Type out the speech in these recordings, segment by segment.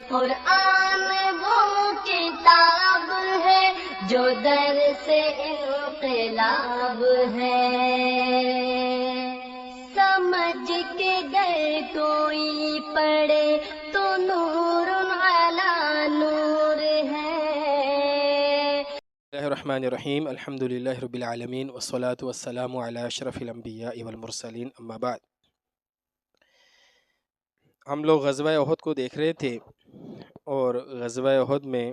قرآن وہ کتاب ہے جو درس انقلاب ہے، سمجھ کے گر کوئی پڑھے تو نور علی نور ہے۔ بسم اللہ الرحمن الرحیم، الحمدللہ رب العالمین والصلاة والسلام علی اشرف الانبیاء والمرسلین، اما بعد۔ ہم لوگ غزوہ احد کو دیکھ رہے تھے، اور غزوہ احد میں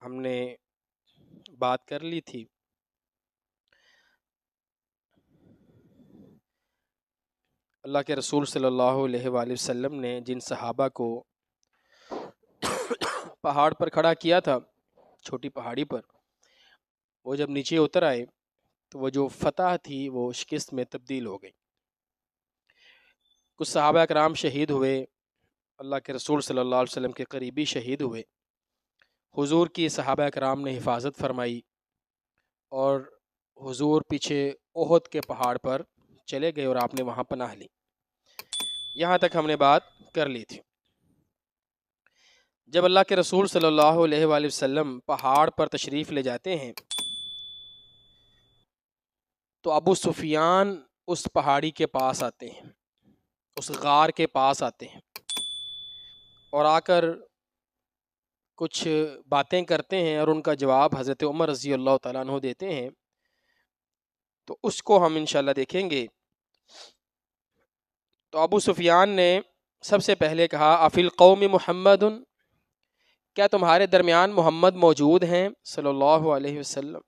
ہم نے بات کر لی تھی اللہ کے رسول صلی اللہ علیہ وآلہ وسلم نے جن صحابہ کو پہاڑ پر کھڑا کیا تھا، چھوٹی پہاڑی پر، وہ جب نیچے اتر آئے تو وہ جو فتح تھی وہ شکست میں تبدیل ہو گئی۔ کچھ صحابہ اکرام شہید ہوئے، اللہ کے رسول صلی اللہ علیہ وسلم کے قریبی شہید ہوئے، حضور کی صحابہ اکرام نے حفاظت فرمائی، اور حضور پیچھے احد کے پہاڑ پر چلے گئے اور آپ نے وہاں پناہ لی۔ یہاں تک ہم نے بات کر لی تھی۔ جب اللہ کے رسول صلی اللہ علیہ وآلہ وسلم پہاڑ پر تشریف لے جاتے ہیں تو ابو سفیان اس پہاڑی کے پاس آتے ہیں، اس غار کے پاس آتے ہیں، اور آ کر کچھ باتیں کرتے ہیں، اور ان کا جواب حضرت عمر رضی اللہ تعالیٰ عنہ دیتے ہیں، تو اس کو ہم انشاءاللہ دیکھیں گے۔ تو ابو سفیان نے سب سے پہلے کہا، افی القوم محمد، کیا تمہارے درمیان محمد موجود ہیں صلی اللہ علیہ وسلم؟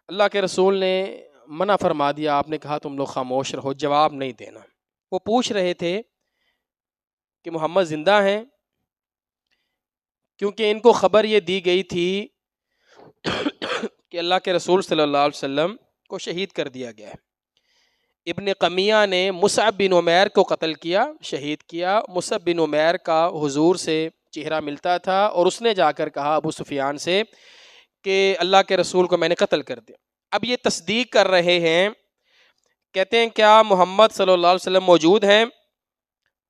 اللہ کے رسول نے منع فرما دیا، آپ نے کہا تم لوگ خاموش رہو، جواب نہیں دینا۔ وہ پوچھ رہے تھے کہ محمد زندہ ہیں، کیونکہ ان کو خبر یہ دی گئی تھی کہ اللہ کے رسول صلی اللہ علیہ وسلم کو شہید کر دیا گیا ہے۔ ابن قمیہ نے مصعب بن عمیر کو قتل کیا، شہید کیا۔ مصعب بن عمیر کا حضور سے چہرہ ملتا تھا، اور اس نے جا کر کہا ابو سفیان سے کہ اللہ کے رسول کو میں نے قتل کر دیا۔ اب یہ تصدیق کر رہے ہیں، کہتے ہیں کیا محمد صلی اللہ علیہ وسلم موجود ہیں؟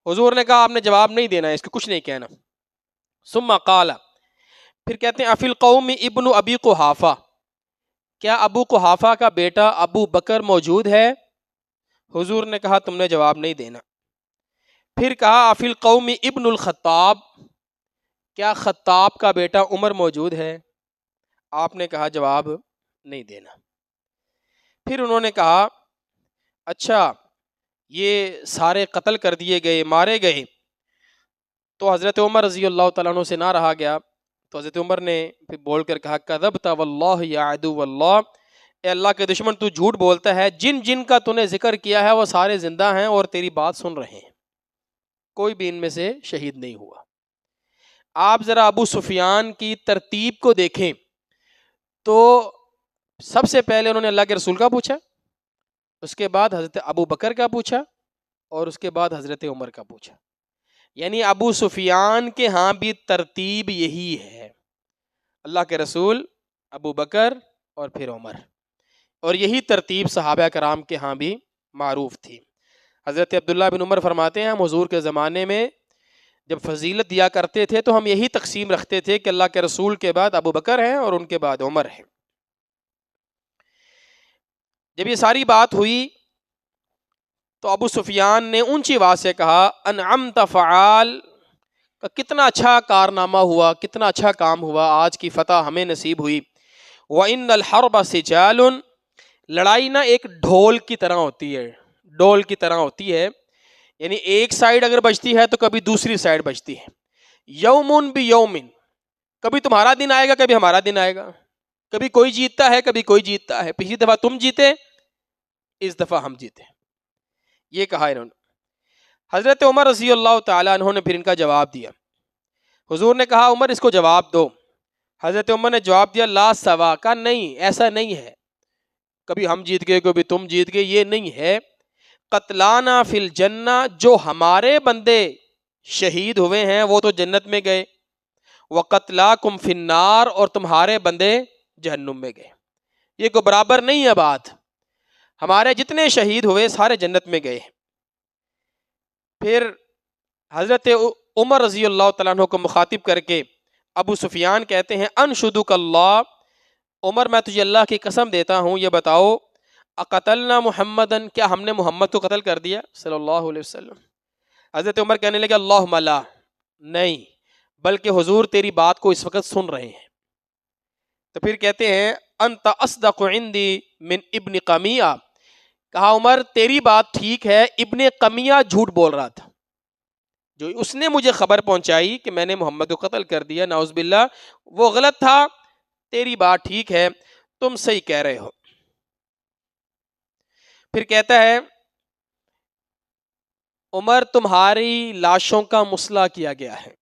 حضور نے کہا آپ نے جواب نہیں دینا ہے، اس کو کچھ نہیں کہنا۔ ثم قال، پھر کہتے ہیں افی القوم ابن ابی قحافہ، کیا ابو قحافہ کا بیٹا ابو بکر موجود ہے؟ حضور نے کہا تم نے جواب نہیں دینا۔ پھر کہا افی القوم ابن الخطاب، کیا خطاب کا بیٹا عمر موجود ہے؟ آپ نے کہا جواب نہیں دینا۔ پھر انہوں نے کہا اچھا یہ سارے قتل کر دیے گئے، مارے گئے، تو حضرت عمر رضی اللہ تعالیٰ عنہ سے نہ رہا گیا، تو حضرت عمر نے پھر بول کر کہا کذبت واللہ یا عدو اللہ، اے اللہ کے دشمن تو جھوٹ بولتا ہے، جن جن کا تو نے ذکر کیا ہے وہ سارے زندہ ہیں اور تیری بات سن رہے ہیں، کوئی بھی ان میں سے شہید نہیں ہوا۔ آپ ذرا ابو سفیان کی ترتیب کو دیکھیں تو سب سے پہلے انہوں نے اللہ کے رسول کا پوچھا، اس کے بعد حضرت ابو بکر کا پوچھا، اور اس کے بعد حضرت عمر کا پوچھا۔ یعنی ابو سفیان کے ہاں بھی ترتیب یہی ہے، اللہ کے رسول، ابو بکر اور پھر عمر، اور یہی ترتیب صحابہ کرام کے ہاں بھی معروف تھی۔ حضرت عبداللہ بن عمر فرماتے ہیں ہم حضور کے زمانے میں جب فضیلت دیا کرتے تھے تو ہم یہی تقسیم رکھتے تھے کہ اللہ کے رسول کے بعد ابو بکر ہیں اور ان کے بعد عمر ہیں۔ جب یہ ساری بات ہوئی تو ابو سفیان نے اونچی آواز سے کہا انعمت فعال، کتنا اچھا کارنامہ ہوا، کتنا اچھا کام ہوا، آج کی فتح ہمیں نصیب ہوئی۔ وَإِنَّ الْحَرْبَ سِجَالٌ، لڑائی نہ ایک ڈھول کی طرح ہوتی ہے، ڈول کی طرح ہوتی ہے، یعنی ایک سائیڈ اگر بجتی ہے تو کبھی دوسری سائیڈ بجتی ہے۔ یومن بیومن، کبھی تمہارا دن آئے گا کبھی ہمارا دن آئے گا، کبھی کوئی جیتتا ہے کبھی کوئی جیتتا ہے، پچھلی دفعہ تم جیتے اس دفعہ ہم جیتے، یہ کہا انہوں نے۔ حضرت عمر رضی اللہ تعالیٰ عنہ نے پھر ان کا جواب دیا۔ حضور نے کہا عمر اس کو جواب دو۔ حضرت عمر نے جواب دیا لا سوا، کا نہیں، ایسا نہیں ہے، کبھی ہم جیت گئے کبھی تم جیت گئے، یہ نہیں ہے۔ قتلانا فی الجنہ، جو ہمارے بندے شہید ہوئے ہیں وہ تو جنت میں گئے، وقتلاکم فی النار، اور تمہارے بندے جہنم میں گئے، یہ کوئی برابر نہیں ہے بات، ہمارے جتنے شہید ہوئے سارے جنت میں گئے۔ پھر حضرت عمر رضی اللہ تعالیٰ عنہ کو مخاطب کر کے ابو سفیان کہتے ہیں انشدک اللہ، عمر میں تجھے اللہ کی قسم دیتا ہوں، یہ بتاؤ اقتلنا محمدن، کیا ہم نے محمد کو قتل کر دیا صلی اللہ علیہ وسلم؟ حضرت عمر کہنے لگے اللہم لا، نہیں، بلکہ حضور تیری بات کو اس وقت سن رہے ہیں۔ تو پھر کہتے ہیں انت اصدق عندی من ابن قمیہ، کہا عمر تیری بات ٹھیک ہے، ابن قمیہ جھوٹ بول رہا تھا، جو اس نے مجھے خبر پہنچائی کہ میں نے محمد کو قتل کر دیا، نعوذ باللہ، وہ غلط تھا، تیری بات ٹھیک ہے، تم صحیح کہہ رہے ہو۔ پھر کہتا ہے عمر تمہاری لاشوں کا مصلح کیا گیا ہے،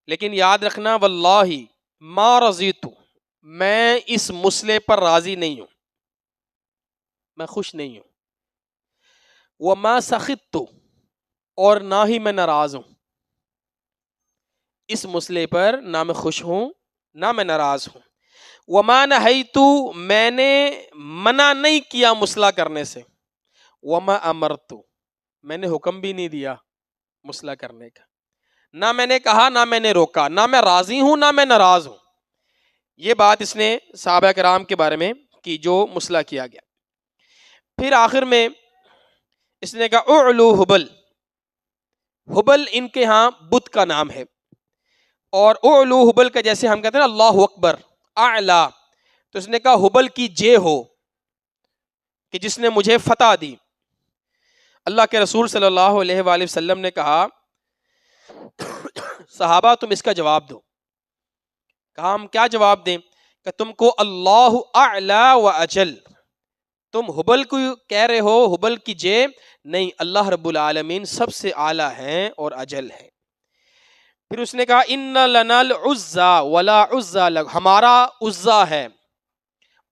لیکن یاد رکھنا واللہ ما رضیت، میں اس مسئلے پر راضی نہیں ہوں، میں خوش نہیں ہوں، وما سخطت، اور نہ ہی میں ناراض ہوں، اس مسئلے پر نہ میں خوش ہوں نہ میں ناراض ہوں، وما نہیت، میں نے منع نہیں کیا مصلح کرنے سے، وما امرت، میں نے حکم بھی نہیں دیا مصلح کرنے کا، نہ میں نے کہا نہ میں نے روکا، نہ میں راضی ہوں نہ میں ناراض ہوں۔ یہ بات اس نے صحابہ کرام کے بارے میں کی جو مصلح کیا گیا۔ پھر آخر میں اس نے کہا اعلو حبل، حبل ان کے ہاں بت کا نام ہے، اور اعلو حبل کا جیسے ہم کہتے ہیں نا اللہ اکبر اعلا، تو اس نے کہا حبل کی جے ہو کہ جس نے مجھے فتح دی۔ اللہ کے رسول صلی اللہ علیہ وآلہ وسلم نے کہا صحابہ تم اس کا جواب دو، کہا ہم کیا جواب دیں؟ کہ تم کو اللہ اعلا و اجل، تم حبل کو کہہ رہے ہو حبل کی جے، نہیں، اللہ رب العالمین سب سے اعلیٰ ہیں اور اجل ہے۔ پھر اس نے کہا ان لنا العزا ولا عزا لک، ہمارا عزا ہے،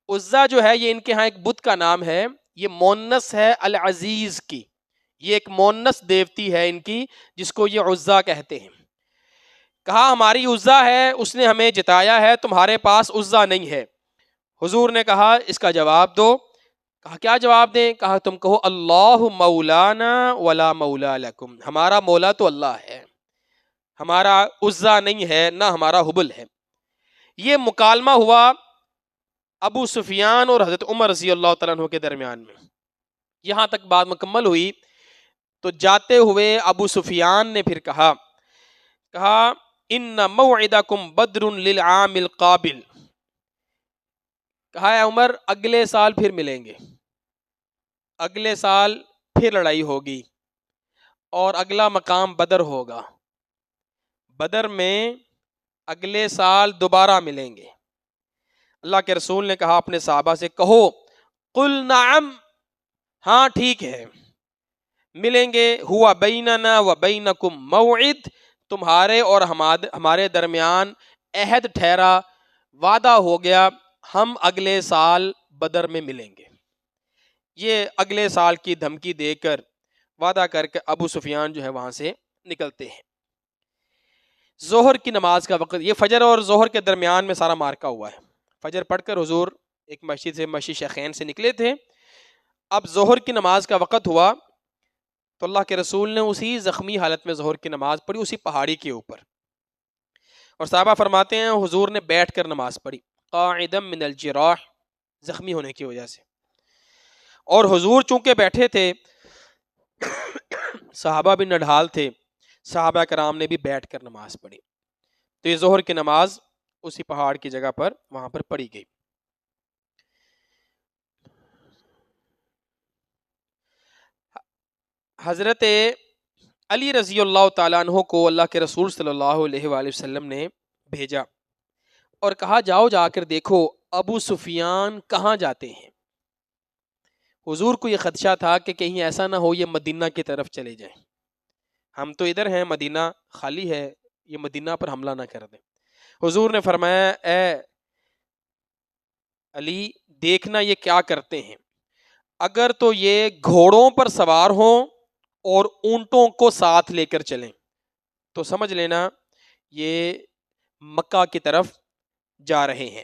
عزا جو ہے یہ ان کے ہاں ایک بت کا نام ہے، یہ مونس ہے العزیز کی، یہ ایک مونس دیوتی ہے ان کی جس کو یہ عزا کہتے ہیں۔ کہا ہماری عزا ہے، اس نے ہمیں جتایا ہے، تمہارے پاس عزا نہیں ہے۔ حضور نے کہا اس کا جواب دو، کہا کیا جواب دیں؟ کہا تم کہو اللہ مولانا ولا مولا لکم، ہمارا مولا تو اللہ ہے، ہمارا عزا نہیں ہے نہ ہمارا حبل ہے۔ یہ مکالمہ ہوا ابو سفیان اور حضرت عمر رضی اللہ تعالیٰ عنہ کے درمیان میں، یہاں تک بات مکمل ہوئی تو جاتے ہوئے ابو سفیان نے پھر کہا ان موعدکم بدر للعام القابل، کہا ہے عمر اگلے سال پھر ملیں گے، اگلے سال پھر لڑائی ہوگی اور اگلا مقام بدر ہوگا، بدر میں اگلے سال دوبارہ ملیں گے۔ اللہ کے رسول نے کہا اپنے صحابہ سے کہو قل نعم، ہاں ٹھیک ہے ملیں گے، ہوا بیننا و بینکم موعد، تمہارے اور ہمارے درمیان عہد ٹھہرا، وعدہ ہو گیا، ہم اگلے سال بدر میں ملیں گے۔ یہ اگلے سال کی دھمکی دے کر وعدہ کر کے ابو سفیان جو ہے وہاں سے نکلتے ہیں۔ ظہر کی نماز کا وقت، یہ فجر اور ظہر کے درمیان میں سارا مارکا ہوا ہے۔ فجر پڑھ کر حضور ایک مسجد سے مسجد شیخین سے نکلے تھے، اب ظہر کی نماز کا وقت ہوا تو اللہ کے رسول نے اسی زخمی حالت میں ظہر کی نماز پڑھی، اسی پہاڑی کے اوپر، اور صحابہ فرماتے ہیں حضور نے بیٹھ کر نماز پڑھی قاعدا من الجراح، زخمی ہونے کی وجہ سے، اور حضور چونکہ بیٹھے تھے صحابہ بھی نڈھال تھے، صحابہ کرام نے بھی بیٹھ کر نماز پڑھی، تو یہ ظہر کی نماز اسی پہاڑ کی جگہ پر وہاں پر پڑھی گئی۔ حضرت علی رضی اللہ تعالیٰ عنہ کو اللہ کے رسول صلی اللہ علیہ وآلہ وسلم نے بھیجا اور کہا جاؤ جا کر دیکھو ابو سفیان کہاں جاتے ہیں۔ حضور کو یہ خدشہ تھا کہ کہیں ایسا نہ ہو یہ مدینہ کی طرف چلے جائیں، ہم تو ادھر ہیں، مدینہ خالی ہے، یہ مدینہ پر حملہ نہ کر دیں۔ حضور نے فرمایا اے علی دیکھنا یہ کیا کرتے ہیں، اگر تو یہ گھوڑوں پر سوار ہوں اور اونٹوں کو ساتھ لے کر چلیں تو سمجھ لینا یہ مکہ کی طرف جا رہے ہیں،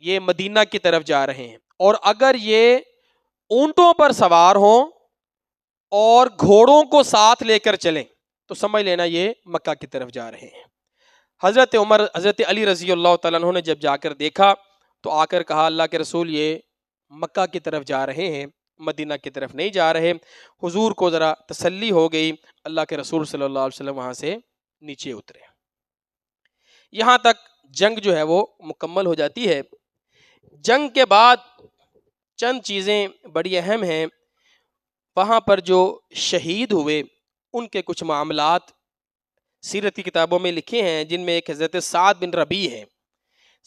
یہ مدینہ کی طرف جا رہے ہیں، اور اگر یہ اونٹوں پر سوار ہوں اور گھوڑوں کو ساتھ لے کر چلیں تو سمجھ لینا یہ مکہ کی طرف جا رہے ہیں۔ حضرت عمر، حضرت علی رضی اللہ تعالیٰ عنہ نے جب جا کر دیکھا تو آ کر کہا اللہ کے رسول یہ مکہ کی طرف جا رہے ہیں، مدینہ کی طرف نہیں جا رہے۔ حضور کو ذرا تسلی ہو گئی، اللہ کے رسول صلی اللہ علیہ وسلم وہاں سے نیچے اترے۔ یہاں تک جنگ جو ہے وہ مکمل ہو جاتی ہے۔ جنگ کے بعد چند چیزیں بڑی اہم ہیں۔ وہاں پر جو شہید ہوئے ان کے کچھ معاملات سیرت کی کتابوں میں لکھے ہیں، جن میں ایک حضرت سعد بن ربیع ہے۔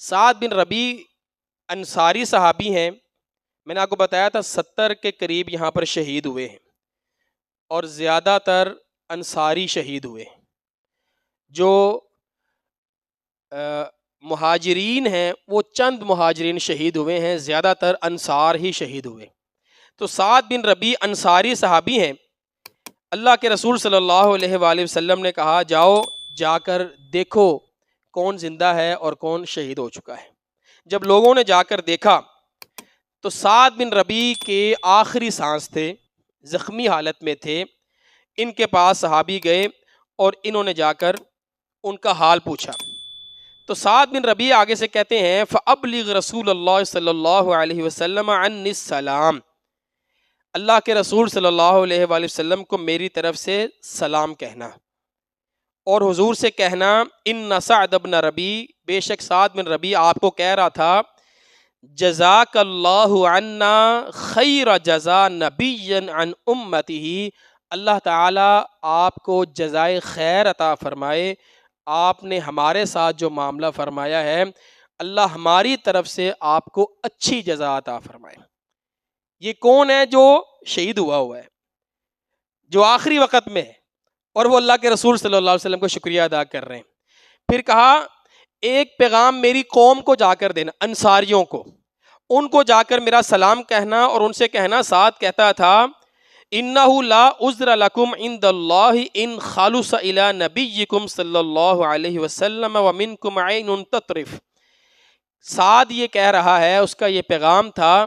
سعد بن ربیع انصاری صحابی ہیں، میں نے آپ کو بتایا تھا 70 کے قریب یہاں پر شہید ہوئے ہیں، اور زیادہ تر انصاری شہید ہوئے۔ جو مہاجرین ہیں وہ چند مہاجرین شہید ہوئے ہیں، زیادہ تر انصار ہی شہید ہوئے۔ تو سعد بن ربیع انصاری صحابی ہیں۔ اللہ کے رسول صلی اللہ علیہ وآلہ وسلم نے کہا جاؤ جا کر دیکھو کون زندہ ہے اور کون شہید ہو چکا ہے۔ جب لوگوں نے جا کر دیکھا تو سعد بن ربیع کے آخری سانس تھے، زخمی حالت میں تھے۔ ان کے پاس صحابی گئے اور انہوں نے جا کر ان کا حال پوچھا۔ تو سعد بن ربیع آگے سے کہتے ہیں فَأَبْلِغْ رسول اللہ صلی اللہ علیہ وسلم عَنِّ السلام، اللہ کے رسول صلی اللہ علیہ وآلہ وسلم کو میری طرف سے سلام کہنا، اور حضور سے کہنا ان سعد بن ربیع، بے شک سعد بن ربیع آپ کو کہہ رہا تھا جزاک اللہ عنا خیر جزا نبی عن امتہ، اللہ تعالیٰ آپ کو جزائے خیر عطا فرمائے، آپ نے ہمارے ساتھ جو معاملہ فرمایا ہے اللہ ہماری طرف سے آپ کو اچھی جزا عطا فرمائے۔ یہ کون ہے جو شہید ہوا ہے، جو آخری وقت میں ہے، اور وہ اللہ کے رسول صلی اللہ علیہ وسلم کو شکریہ ادا کر رہے ہیں۔ پھر کہا ایک پیغام میری قوم کو جا کر دینا، انصاریوں کو، ان کو جا کر میرا سلام کہنا اور ان سے کہنا سعد کہتا تھا انہ لا عذر لکم عند اللہ ان خالص الی نبیکم صلی اللہ علیہ وسلم ومنکم عین تطرف۔ سعد یہ کہہ رہا ہے، اس کا یہ پیغام تھا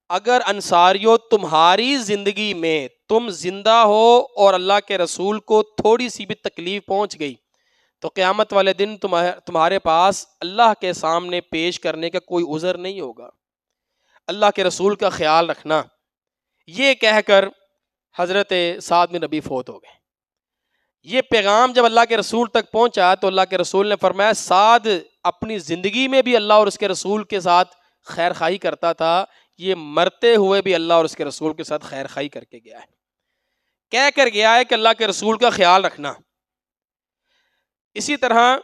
اگر انصاریوں تمہاری زندگی میں تم زندہ ہو اور اللہ کے رسول کو تھوڑی سی بھی تکلیف پہنچ گئی تو قیامت والے دن تمہارے پاس اللہ کے سامنے پیش کرنے کا کوئی عذر نہیں ہوگا، اللہ کے رسول کا خیال رکھنا۔ یہ کہہ کر حضرت سعد بن ربیع فوت ہو گئے۔ یہ پیغام جب اللہ کے رسول تک پہنچا تو اللہ کے رسول نے فرمایا سعد اپنی زندگی میں بھی اللہ اور اس کے رسول کے ساتھ خیر خواہی کرتا تھا، یہ مرتے ہوئے بھی اللہ اور اس کے رسول کے ساتھ خیر خواہی کر کے گیا ہے، کہہ کر گیا ہے کہ اللہ کے رسول کا خیال رکھنا۔ اسی طرح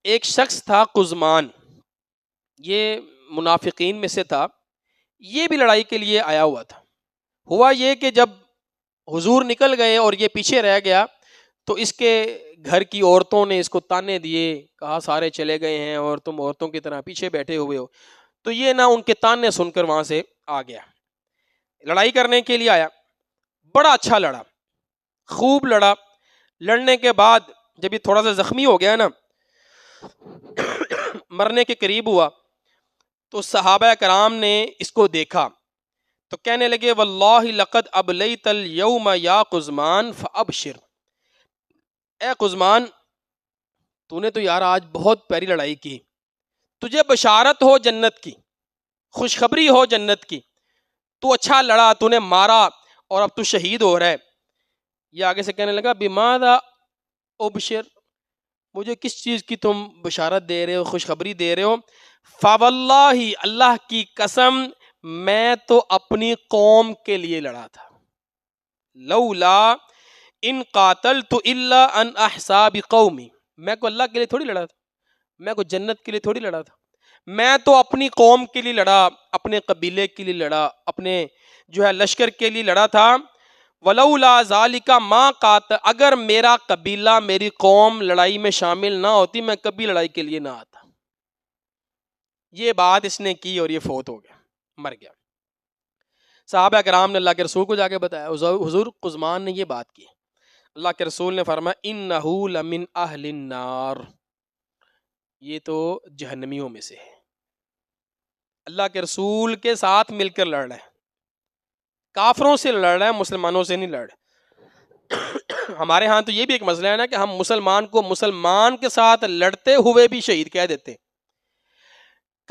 ایک شخص تھا قزمان، یہ منافقین میں سے تھا، یہ بھی لڑائی کے لیے آیا ہوا تھا۔ ہوا یہ کہ جب حضور نکل گئے اور یہ پیچھے رہ گیا تو اس کے گھر کی عورتوں نے اس کو تانے دیے، کہا سارے چلے گئے ہیں اور تم عورتوں کی طرح پیچھے بیٹھے ہوئے ہو۔ تو یہ نہ ان کے تانے سن کر وہاں سے آ گیا، لڑائی کرنے کے لیے آیا، بڑا اچھا لڑا، خوب لڑا۔ لڑنے کے بعد جب یہ تھوڑا سا زخمی ہو گیا نا، مرنے کے قریب ہوا، تو صحابہ کرام نے اس کو دیکھا تو کہنے لگے واللہ لقد ابلیت اليوم یا قزمان فابشر، اے قزمان تو نے تو یار آج بہت پیاری لڑائی کی، تجھے بشارت ہو جنت کی، خوشخبری ہو جنت کی، تو اچھا لڑا، تو نے مارا اور اب تو شہید ہو رہا ہے۔ یہ آگے سے کہنے لگا بماذا ابشر، مجھے کس چیز کی تم بشارت دے رہے ہو، خوشخبری دے رہے ہو؟ فواللہ، اللہ کی قسم میں تو اپنی قوم کے لیے لڑا تھا، لولا ان قاتلت الا ان احساب قومی، میں کو اللہ کے لیے تھوڑی لڑا تھا، میں کو جنت کے لیے تھوڑی لڑا تھا، میں تو اپنی قوم کے لیے لڑا، اپنے قبیلے کے لیے لڑا، اپنے جو ہے لشکر کے لیے لڑا تھا۔ ولولا ذالک ما قاتل، اگر میرا قبیلہ میری قوم لڑائی میں شامل نہ ہوتی میں کبھی لڑائی کے لیے نہ آتا۔ یہ بات اس نے کی اور یہ فوت ہو گیا، مر گیا۔ صحابہ کرام نے اللہ کے رسول کو جا کے بتایا، حضور قزمان نے یہ بات کی۔ اللہ کے رسول نے فرمایا انہو لمن اہل النار، یہ تو جہنمیوں میں سے ہے، اللہ کے رسول کے ساتھ مل کر لڑ رہا ہے۔ کافروں سے لڑ رہا ہے، مسلمانوں سے نہیں لڑ رہا۔ ہمارے ہاں تو یہ بھی ایک مسئلہ ہے نا کہ ہم مسلمان کو مسلمان کے ساتھ لڑتے ہوئے بھی شہید کہہ دیتے،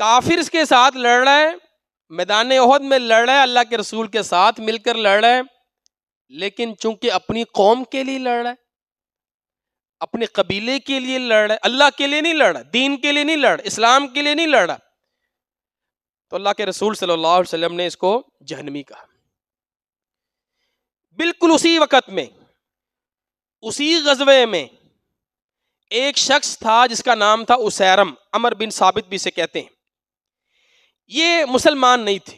کافر اس کے ساتھ لڑ رہا ہے، میدان احد میں لڑ رہا ہے، اللہ کے رسول کے ساتھ مل کر لڑ رہا ہے، لیکن چونکہ اپنی قوم کے لیے لڑ رہا ہے، اپنے قبیلے کے لیے لڑ رہا ہے، اللہ کے لیے نہیں لڑ رہا، دین کے لیے نہیں لڑ رہا، اسلام کے لیے نہیں لڑ رہا، تو اللہ کے رسول صلی اللہ علیہ وسلم نے اس کو جہنمی کہا۔ بالکل اسی وقت میں، اسی غزوے میں ایک شخص تھا جس کا نام تھا اسیرم، عمر بن ثابت بھی سے کہتے ہیں، یہ مسلمان نہیں تھے،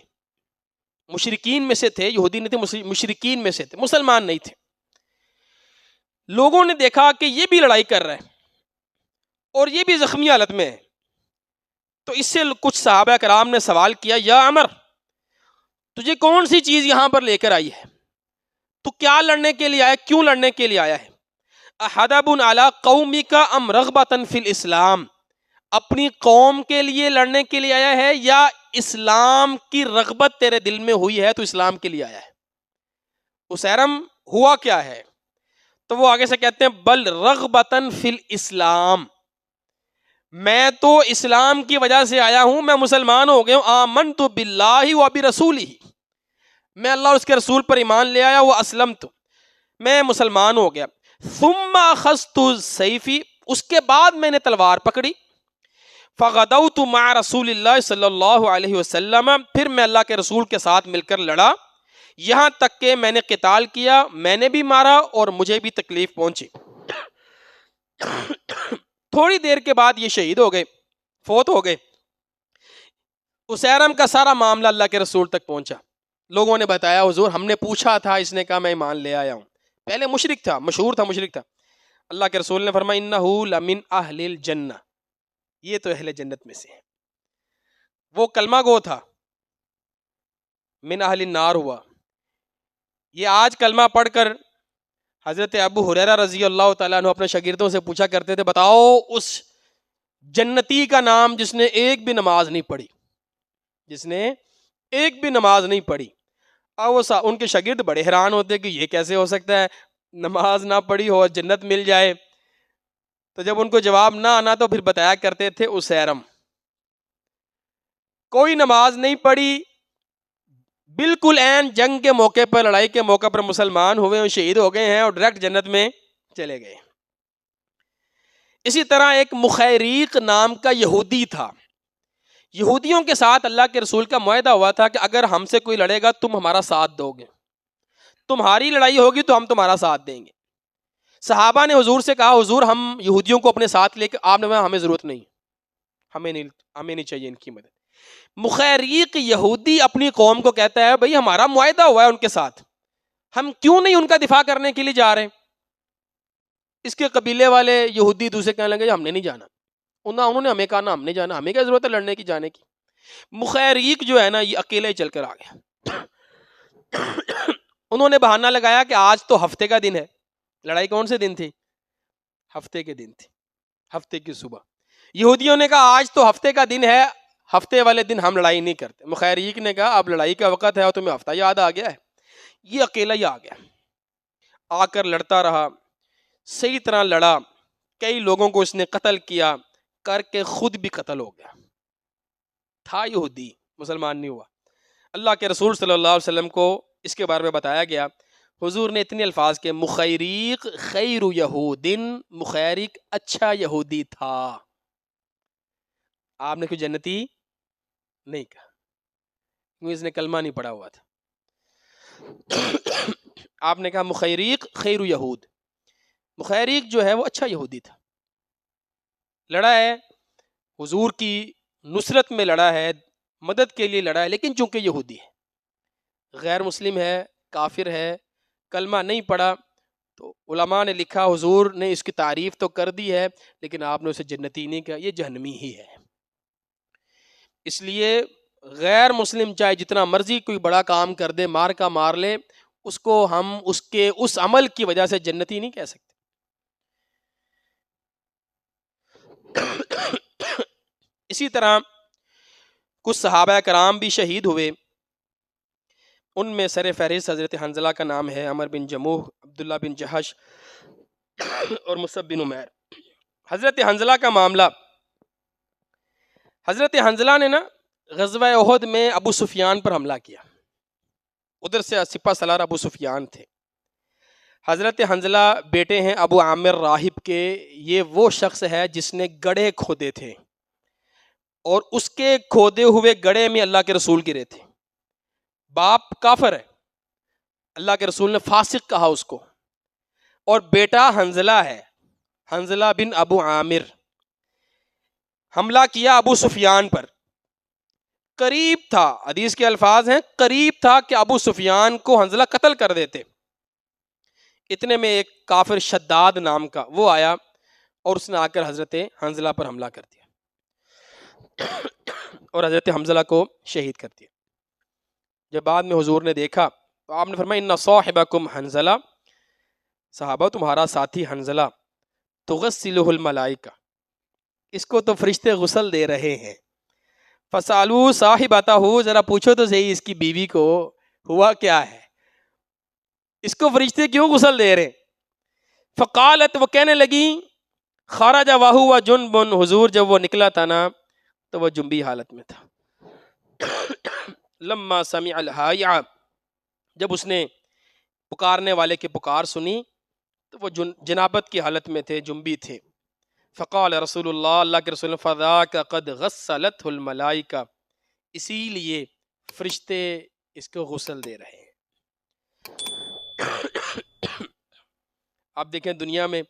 مشرکین میں سے تھے، یہودی نہیں تھے، مشرکین میں سے تھے، مسلمان نہیں تھے۔ لوگوں نے دیکھا کہ یہ بھی لڑائی کر رہا ہے اور یہ بھی زخمی حالت میں ہے، تو اس سے کچھ صحابہ کرام نے سوال کیا، یا عمر تجھے کون سی چیز یہاں پر لے کر آئی ہے، تو کیا لڑنے کے لیے آیا، کیوں لڑنے کے لیے آیا ہے؟ احدب علی قومک ام رغبۃ فی الاسلام، اپنی قوم کے لیے لڑنے کے لیے آیا ہے یا اسلام کی رغبت تیرے دل میں ہوئی ہے تو اسلام کے لیے آیا ہے؟ اسیرم ہوا کیا ہے؟ تو وہ آگے سے کہتے ہیں بل رغبۃ فی الاسلام، میں تو اسلام کی وجہ سے آیا ہوں، میں مسلمان ہو گیا ہوں، آمنت باللہ و برسولہ، میں اللہ اور اس کے رسول پر ایمان لے آیا، وہ اسلمت، میں مسلمان ہو گیا، ثم اخذت سیفی، اس کے بعد میں نے تلوار پکڑی، فغدوت مع رسول اللہ صلی اللہ علیہ وسلم، پھر میں اللہ کے رسول کے ساتھ مل کر لڑا، یہاں تک کہ میں نے قتال کیا، میں نے بھی مارا اور مجھے بھی تکلیف پہنچی۔ تھوڑی دیر کے بعد یہ شہید ہو گئے، فوت ہو گئے۔ اسیرم کا سارا معاملہ اللہ کے رسول تک پہنچا، لوگوں نے بتایا حضور ہم نے پوچھا تھا، اس نے کہا میں ایمان لے آیا ہوں، پہلے مشرک تھا، مشہور تھا مشرک تھا۔ اللہ کے رسول نے فرمایا انہ لمن اہل الجنہ، یہ تو اہل جنت میں سے ہے، وہ کلمہ گو تھا، من اہل النار ہوا۔ یہ آج کلمہ پڑھ کر حضرت ابو ہریرہ رضی اللہ تعالیٰ عنہ اپنے شاگردوں سے پوچھا کرتے تھے، بتاؤ اس جنتی کا نام جس نے ایک بھی نماز نہیں پڑھی، جس نے ایک بھی نماز نہیں پڑھی۔ اور وہ ان کے شاگرد بڑے حیران ہوتے کہ یہ کیسے ہو سکتا ہے، نماز نہ پڑھی ہو جنت مل جائے۔ تو جب ان کو جواب نہ آنا تو پھر بتایا کرتے تھے اسیرم، کوئی نماز نہیں پڑھی، بالکل عین جنگ کے موقع پر، لڑائی کے موقع پر مسلمان ہوئے اور شہید ہو گئے ہیں اور ڈائریکٹ جنت میں چلے گئے۔ اسی طرح ایک مخیریق نام کا یہودی تھا، یہودیوں کے ساتھ اللہ کے رسول کا معاہدہ ہوا تھا کہ اگر ہم سے کوئی لڑے گا تم ہمارا ساتھ دو گے، تمہاری لڑائی ہوگی تو ہم تمہارا ساتھ دیں گے۔ صحابہ نے حضور سے کہا حضور ہم یہودیوں کو اپنے ساتھ لے کے، آپ نے کہا ہمیں ضرورت نہیں، ہمیں نہیں چاہیے ان کی مدد۔ مخیریق یہودی اپنی قوم کو کہتا ہے بھئی ہمارا معاہدہ ہوا ہے ان کے ساتھ، ہم کیوں نہیں ان کا دفاع کرنے کے لیے جا رہے؟ اس کے قبیلے والے یہودی دوسرے کہنے لگے ہم نے نہیں جانا، انہوں نے ہمیں کہا نا ہم نہیں جانا، ہمیں کیا ضرورت ہے لڑنے کی جانے کی۔ مخیریق جو ہے نا یہ اکیلے ہی چل کر آ گیا۔ انہوں نے بہانہ لگایا کہ آج تو ہفتے کا دن ہے، لڑائی کون سے دن تھی؟ ہفتے کے دن تھی، ہفتے کی صبح۔ یہودیوں نے کہا آج تو ہفتے کا دن ہے، ہفتے والے دن ہم لڑائی نہیں کرتے۔ مخیریق نے کہا اب لڑائی کا وقت ہے اور تمہیں ہفتہ یاد آ گیا ہے، یہ اکیلا ہی آ گیا، آ کر لڑتا رہا، صحیح طرح لڑا، کئی لوگوں کو اس نے قتل کیا، کر کے خود بھی قتل ہو گیا، تھا یہودی، مسلمان نہیں ہوا۔ اللہ کے رسول صلی اللہ علیہ وسلم کو اس کے بارے میں بتایا گیا، حضور نے اتنے الفاظ کے مخیریق خیر یہودن، مخیریق اچھا یہودی تھا، آپ نے کوئی جنتی نہیں کہا کیونکہ اس نے کلمہ نہیں پڑھا ہوا تھا۔ آپ نے کہا مخیریق خیر یہود، مخیریق جو ہے وہ اچھا یہودی تھا، لڑا ہے حضور کی نصرت میں، لڑا ہے مدد کے لیے لڑا ہے، لیکن چونکہ یہودی ہے، غیر مسلم ہے، کافر ہے، کلمہ نہیں پڑھا، تو علماء نے لکھا حضور نے اس کی تعریف تو کر دی ہے لیکن آپ نے اسے جنتی نہیں کہا، یہ جہنمی ہی ہے۔ اس لیے غیر مسلم چاہے جتنا مرضی کوئی بڑا کام کر دے، مار کا مار لے، اس کو ہم اس کے اس عمل کی وجہ سے جنتی نہیں کہہ سکتے۔ اسی طرح کچھ صحابہ کرام بھی شہید ہوئے، ان میں سر فہرست حضرت حنزلہ کا نام ہے، عمر بن جموح، عبداللہ بن جہش اور مصعب بن عمیر۔ حضرت حنزلہ کا معاملہ، حضرت حنزلہ نے نا غزوہ احد میں ابو سفیان پر حملہ کیا، ادھر سے سپہ سالار ابو سفیان تھے۔ حضرت حنزلہ بیٹے ہیں ابو عامر راہب کے، یہ وہ شخص ہے جس نے گڑھے کھودے تھے اور اس کے کھودے ہوئے گڑھے میں اللہ کے رسول گرے تھے۔ باپ کافر ہے، اللہ کے رسول نے فاسق کہا اس کو، اور بیٹا حنزلہ ہے، حنزلہ بن ابو عامر۔ حملہ کیا ابو سفیان پر، قریب تھا، حدیث کے الفاظ ہیں قریب تھا کہ ابو سفیان کو حنزلہ قتل کر دیتے۔ اتنے میں ایک کافر شداد نام کا وہ آیا اور اس نے آ کر حضرت حنزلہ پر حملہ کر دیا اور حضرت حنزلہ کو شہید کر دیا۔ جب بعد میں حضور نے دیکھا تو آپ نے فرمایا ان صاحبکم حنزلہ، صحابہ تمہارا ساتھی حنزلہ، تغسلہ الملائکہ، اس کو تو فرشتے غسل دے رہے ہیں۔ فسالو صاحبتہ، ذرا پوچھو تو صحیح اس کی بیوی کو ہوا کیا ہے، اس کو فرشتے کیوں غسل دے رہے؟ فقالت، وہ کہنے لگی، خرج وہو جنبن، حضور جب وہ نکلا تھا نا تو وہ جنبی حالت میں تھا۔ لما سمع الحائع، جب اس نے پکارنے والے کی پکار سنی تو وہ جنابت کی حالت میں تھے، جنبی تھے۔ فقال رسول اللہ، اللہ کے رسول، فذاک قد غسلتہ الملائکہ، اسی لیے فرشتے اس کو غسل دے رہے ہیں۔ آپ دیکھیں دنیا میں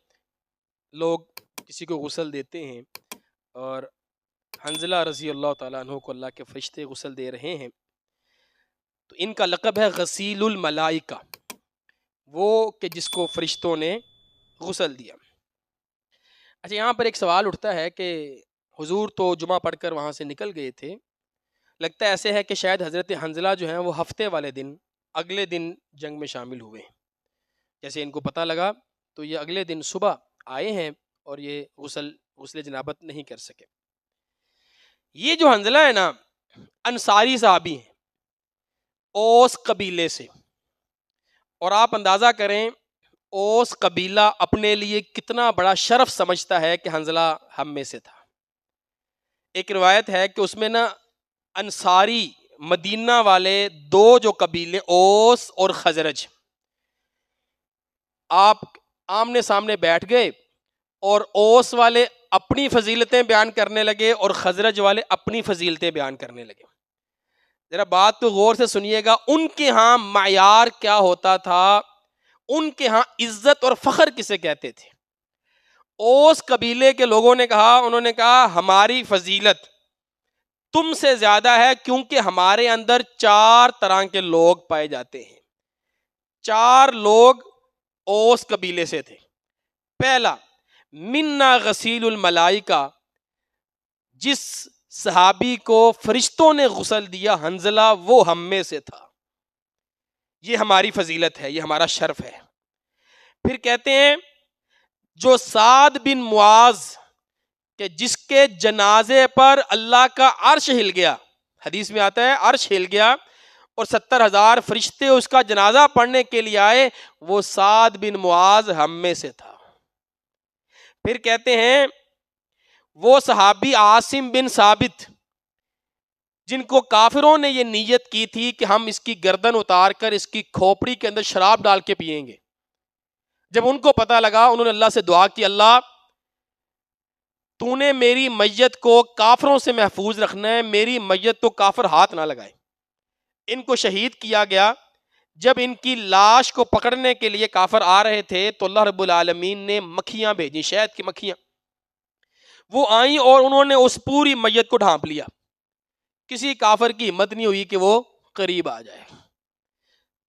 لوگ کسی کو غسل دیتے ہیں، اور حنزلہ رضی اللہ تعالیٰ عنہ کو اللہ کے فرشتے غسل دے رہے ہیں، تو ان کا لقب ہے غسیل الملائکہ، وہ کہ جس کو فرشتوں نے غسل دیا۔ اچھا، یہاں پر ایک سوال اٹھتا ہے کہ حضور تو جمعہ پڑھ کر وہاں سے نکل گئے تھے، لگتا ہے ایسے ہے کہ شاید حضرت حنزلہ جو ہیں وہ ہفتے والے دن، اگلے دن جنگ میں شامل ہوئے ہیں۔ جیسے ان کو پتہ لگا تو یہ اگلے دن صبح آئے ہیں اور یہ غسل جنابت نہیں کر سکے۔ یہ جو حنزلہ ہے نا، انصاری صحابی ہیں، اوس قبیلے سے، اور آپ اندازہ کریں اوس قبیلہ اپنے لیے کتنا بڑا شرف سمجھتا ہے کہ حنزلہ ہم میں سے تھا۔ ایک روایت ہے کہ اس میں نا انصاری مدینہ والے دو جو قبیلے اوس اور خزرج، آپ آمنے سامنے بیٹھ گئے اور اوس والے اپنی فضیلتیں بیان کرنے لگے اور خزرج والے اپنی فضیلتیں بیان کرنے لگے۔ ذرا بات تو غور سے سنیے گا، ان کے ہاں معیار کیا ہوتا تھا، ان کے ہاں عزت اور فخر کسے کہتے تھے۔ اوس قبیلے کے لوگوں نے کہا، انہوں نے کہا ہماری فضیلت تم سے زیادہ ہے کیونکہ ہمارے اندر 4 طرح کے لوگ پائے جاتے ہیں۔ 4 لوگ اوس قبیلے سے تھے۔ پہلا، منا غسیل الملائکہ، جس صحابی کو فرشتوں نے غسل دیا حنزلہ، وہ ہم میں سے تھا، یہ ہماری فضیلت ہے، یہ ہمارا شرف ہے۔ پھر کہتے ہیں جو سعد بن معاذ، کہ جس کے جنازے پر اللہ کا عرش ہل گیا، حدیث میں آتا ہے عرش ہل گیا اور 70,000 فرشتے اس کا جنازہ پڑھنے کے لیے آئے، وہ سعد بن معاذ ہم میں سے تھا۔ پھر کہتے ہیں وہ صحابی عاصم بن ثابت، جن کو کافروں نے یہ نیت کی تھی کہ ہم اس کی گردن اتار کر اس کی کھوپڑی کے اندر شراب ڈال کے پیئیں گے، جب ان کو پتہ لگا انہوں نے اللہ سے دعا کی، اللہ تو نے میری میت کو کافروں سے محفوظ رکھنا ہے، میری میت تو کافر ہاتھ نہ لگائے۔ ان کو شہید کیا گیا۔ جب ان کی لاش کو پکڑنے کے لیے کافر آ رہے تھے تو اللہ رب العالمین نے مکھیاں بھیجی، شہد کی مکھیاں، وہ آئیں اور انہوں نے اس پوری میت کو ڈھانپ لیا۔ کسی کافر کی ہمت نہیں ہوئی کہ وہ قریب آ جائے۔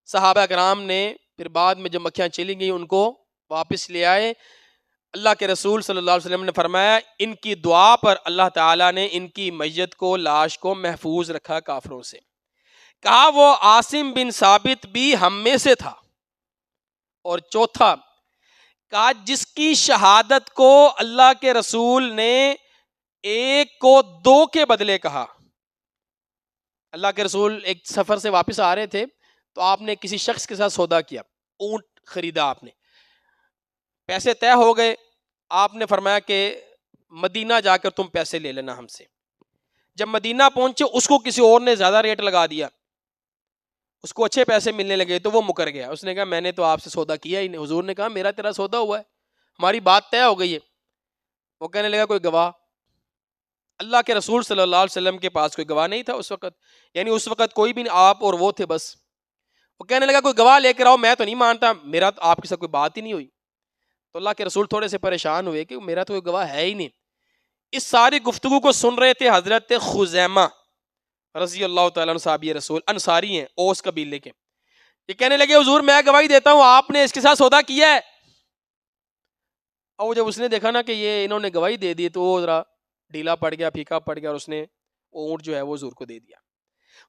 صحابہ کرام نے پھر بعد میں جب مکھیاں چلی گئیں ان کو واپس لے آئے۔ اللہ کے رسول صلی اللہ علیہ وسلم نے فرمایا ان کی دعا پر اللہ تعالیٰ نے ان کی میت کو، لاش کو محفوظ رکھا کافروں سے۔ کہا وہ عاصم بن ثابت بھی ہم میں سے تھا۔ اور چوتھا، کہا جس کی شہادت کو اللہ کے رسول نے 1 کو 2 کے بدلے کہا۔ اللہ کے رسول ایک سفر سے واپس آ رہے تھے تو آپ نے کسی شخص کے ساتھ سودا کیا، اونٹ خریدا آپ نے، پیسے طے ہو گئے، آپ نے فرمایا کہ مدینہ جا کر تم پیسے لے لینا ہم سے. جب مدینہ پہنچے اس کو کسی اور نے زیادہ ریٹ لگا دیا، اس کو اچھے پیسے ملنے لگے تو وہ مکر گیا. اس نے کہا میں نے تو آپ سے سودا کیا ہی نہیں. حضور نے کہا میرا تیرا سودا ہوا ہے، ہماری بات طے ہو گئی ہے. وہ کہنے لگا کوئی گواہ؟ اللہ کے رسول صلی اللہ علیہ وسلم کے پاس کوئی گواہ نہیں تھا اس وقت، یعنی اس وقت کوئی بھی نہیں، آپ اور وہ تھے بس. وہ کہنے لگا کوئی گواہ لے کر آؤ، میں تو نہیں مانتا، میرا تو آپ کے ساتھ کوئی بات ہی نہیں ہوئی. تو اللہ کے رسول تھوڑے سے پریشان ہوئے کہ میرا تو کوئی گواہ ہے ہی نہیں. اس ساری گفتگو کو سن رہے تھے حضرت خزیمہ رضی اللہ تعالیٰ عنہ، صحابی رسول، انصاری ہیں، اوس قبیلے کے. یہ کہنے لگے حضور میں گواہی دیتا ہوں آپ نے اس کے ساتھ سودا کیا ہے. اور جب اس نے دیکھا نا کہ یہ انہوں نے گواہی دے دی تو وہ ذرا ڈھیلا پڑ گیا، پھیکا پڑ گیا، اور اس نے وہ اونٹ جو ہے وہ حضور کو دے دیا.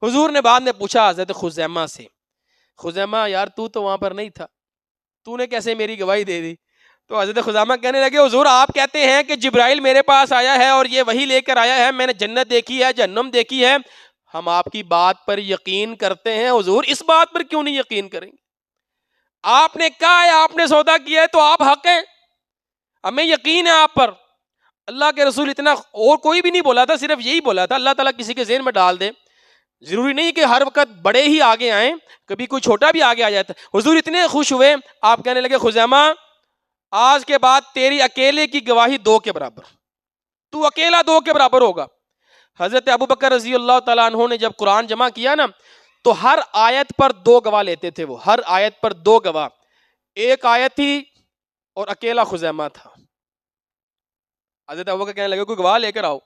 حضور نے بعد میں پوچھا حضرت خزیمہ سے، خزیمہ یار تو وہاں پر نہیں تھا، تو نے کیسے میری گواہی دے دی؟ تو حضرت خزیمہ کہنے لگے حضور آپ کہتے ہیں کہ جبرائیل میرے پاس آیا ہے اور یہ وہی لے کر آیا ہے، میں نے جنت دیکھی ہے، جہنم دیکھی ہے، ہم آپ کی بات پر یقین کرتے ہیں، حضور اس بات پر کیوں نہیں یقین کریں گے؟ آپ نے کہا ہے آپ نے سودا کیا ہے تو آپ حق ہیں، ہمیں یقین ہے آپ پر. اللہ کے رسول اتنا، اور کوئی بھی نہیں بولا تھا، صرف یہی بولا تھا. اللہ تعالیٰ کسی کے ذہن میں ڈال دے، ضروری نہیں کہ ہر وقت بڑے ہی آگے آئیں، کبھی کوئی چھوٹا بھی آگے آ جاتا ہے. حضور اتنے خوش ہوئے، آپ کہنے لگے خزیمہ آج کے بعد تیری اکیلے کی گواہی 2 کے برابر، تو اکیلا 2 کے برابر ہوگا. حضرت ابوبکر رضی اللہ تعالیٰ عنہ نے جب قرآن جمع کیا نا تو ہر آیت پر 2 گواہ لیتے تھے، وہ ہر آیت پر 2 گواہ، ایک آیت تھی اور اکیلا خزیمہ تھا. حضرت ابوبکر کہنے لگے کوئی گواہ لے کر آؤ،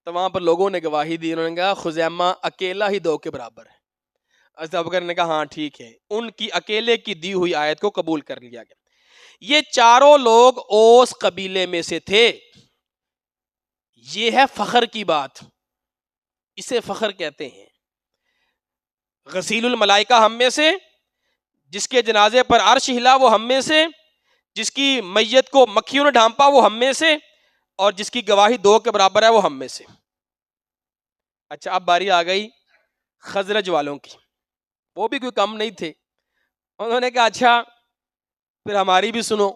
تو وہاں پر لوگوں نے گواہی دی، انہوں نے کہا خزیمہ اکیلا ہی 2 کے برابر ہے. حضرت ابوبکر نے کہا ہاں ٹھیک ہے، ان کی اکیلے کی دی ہوئی آیت کو قبول کر لیا گیا. یہ چاروں لوگ اوس قبیلے میں سے تھے. یہ ہے فخر کی بات، اسے فخر کہتے ہیں. غسیل الملائکہ ہم میں سے، جس کے جنازے پر عرش ہلا وہ ہم میں سے، جس کی میت کو مکھیوں نے ڈھانپا وہ ہم میں سے، اور جس کی گواہی 2 کے برابر ہے وہ ہم میں سے. اچھا اب باری آ گئی خزرج والوں کی، وہ بھی کوئی کم نہیں تھے. انہوں نے کہا اچھا پھر ہماری بھی سنو.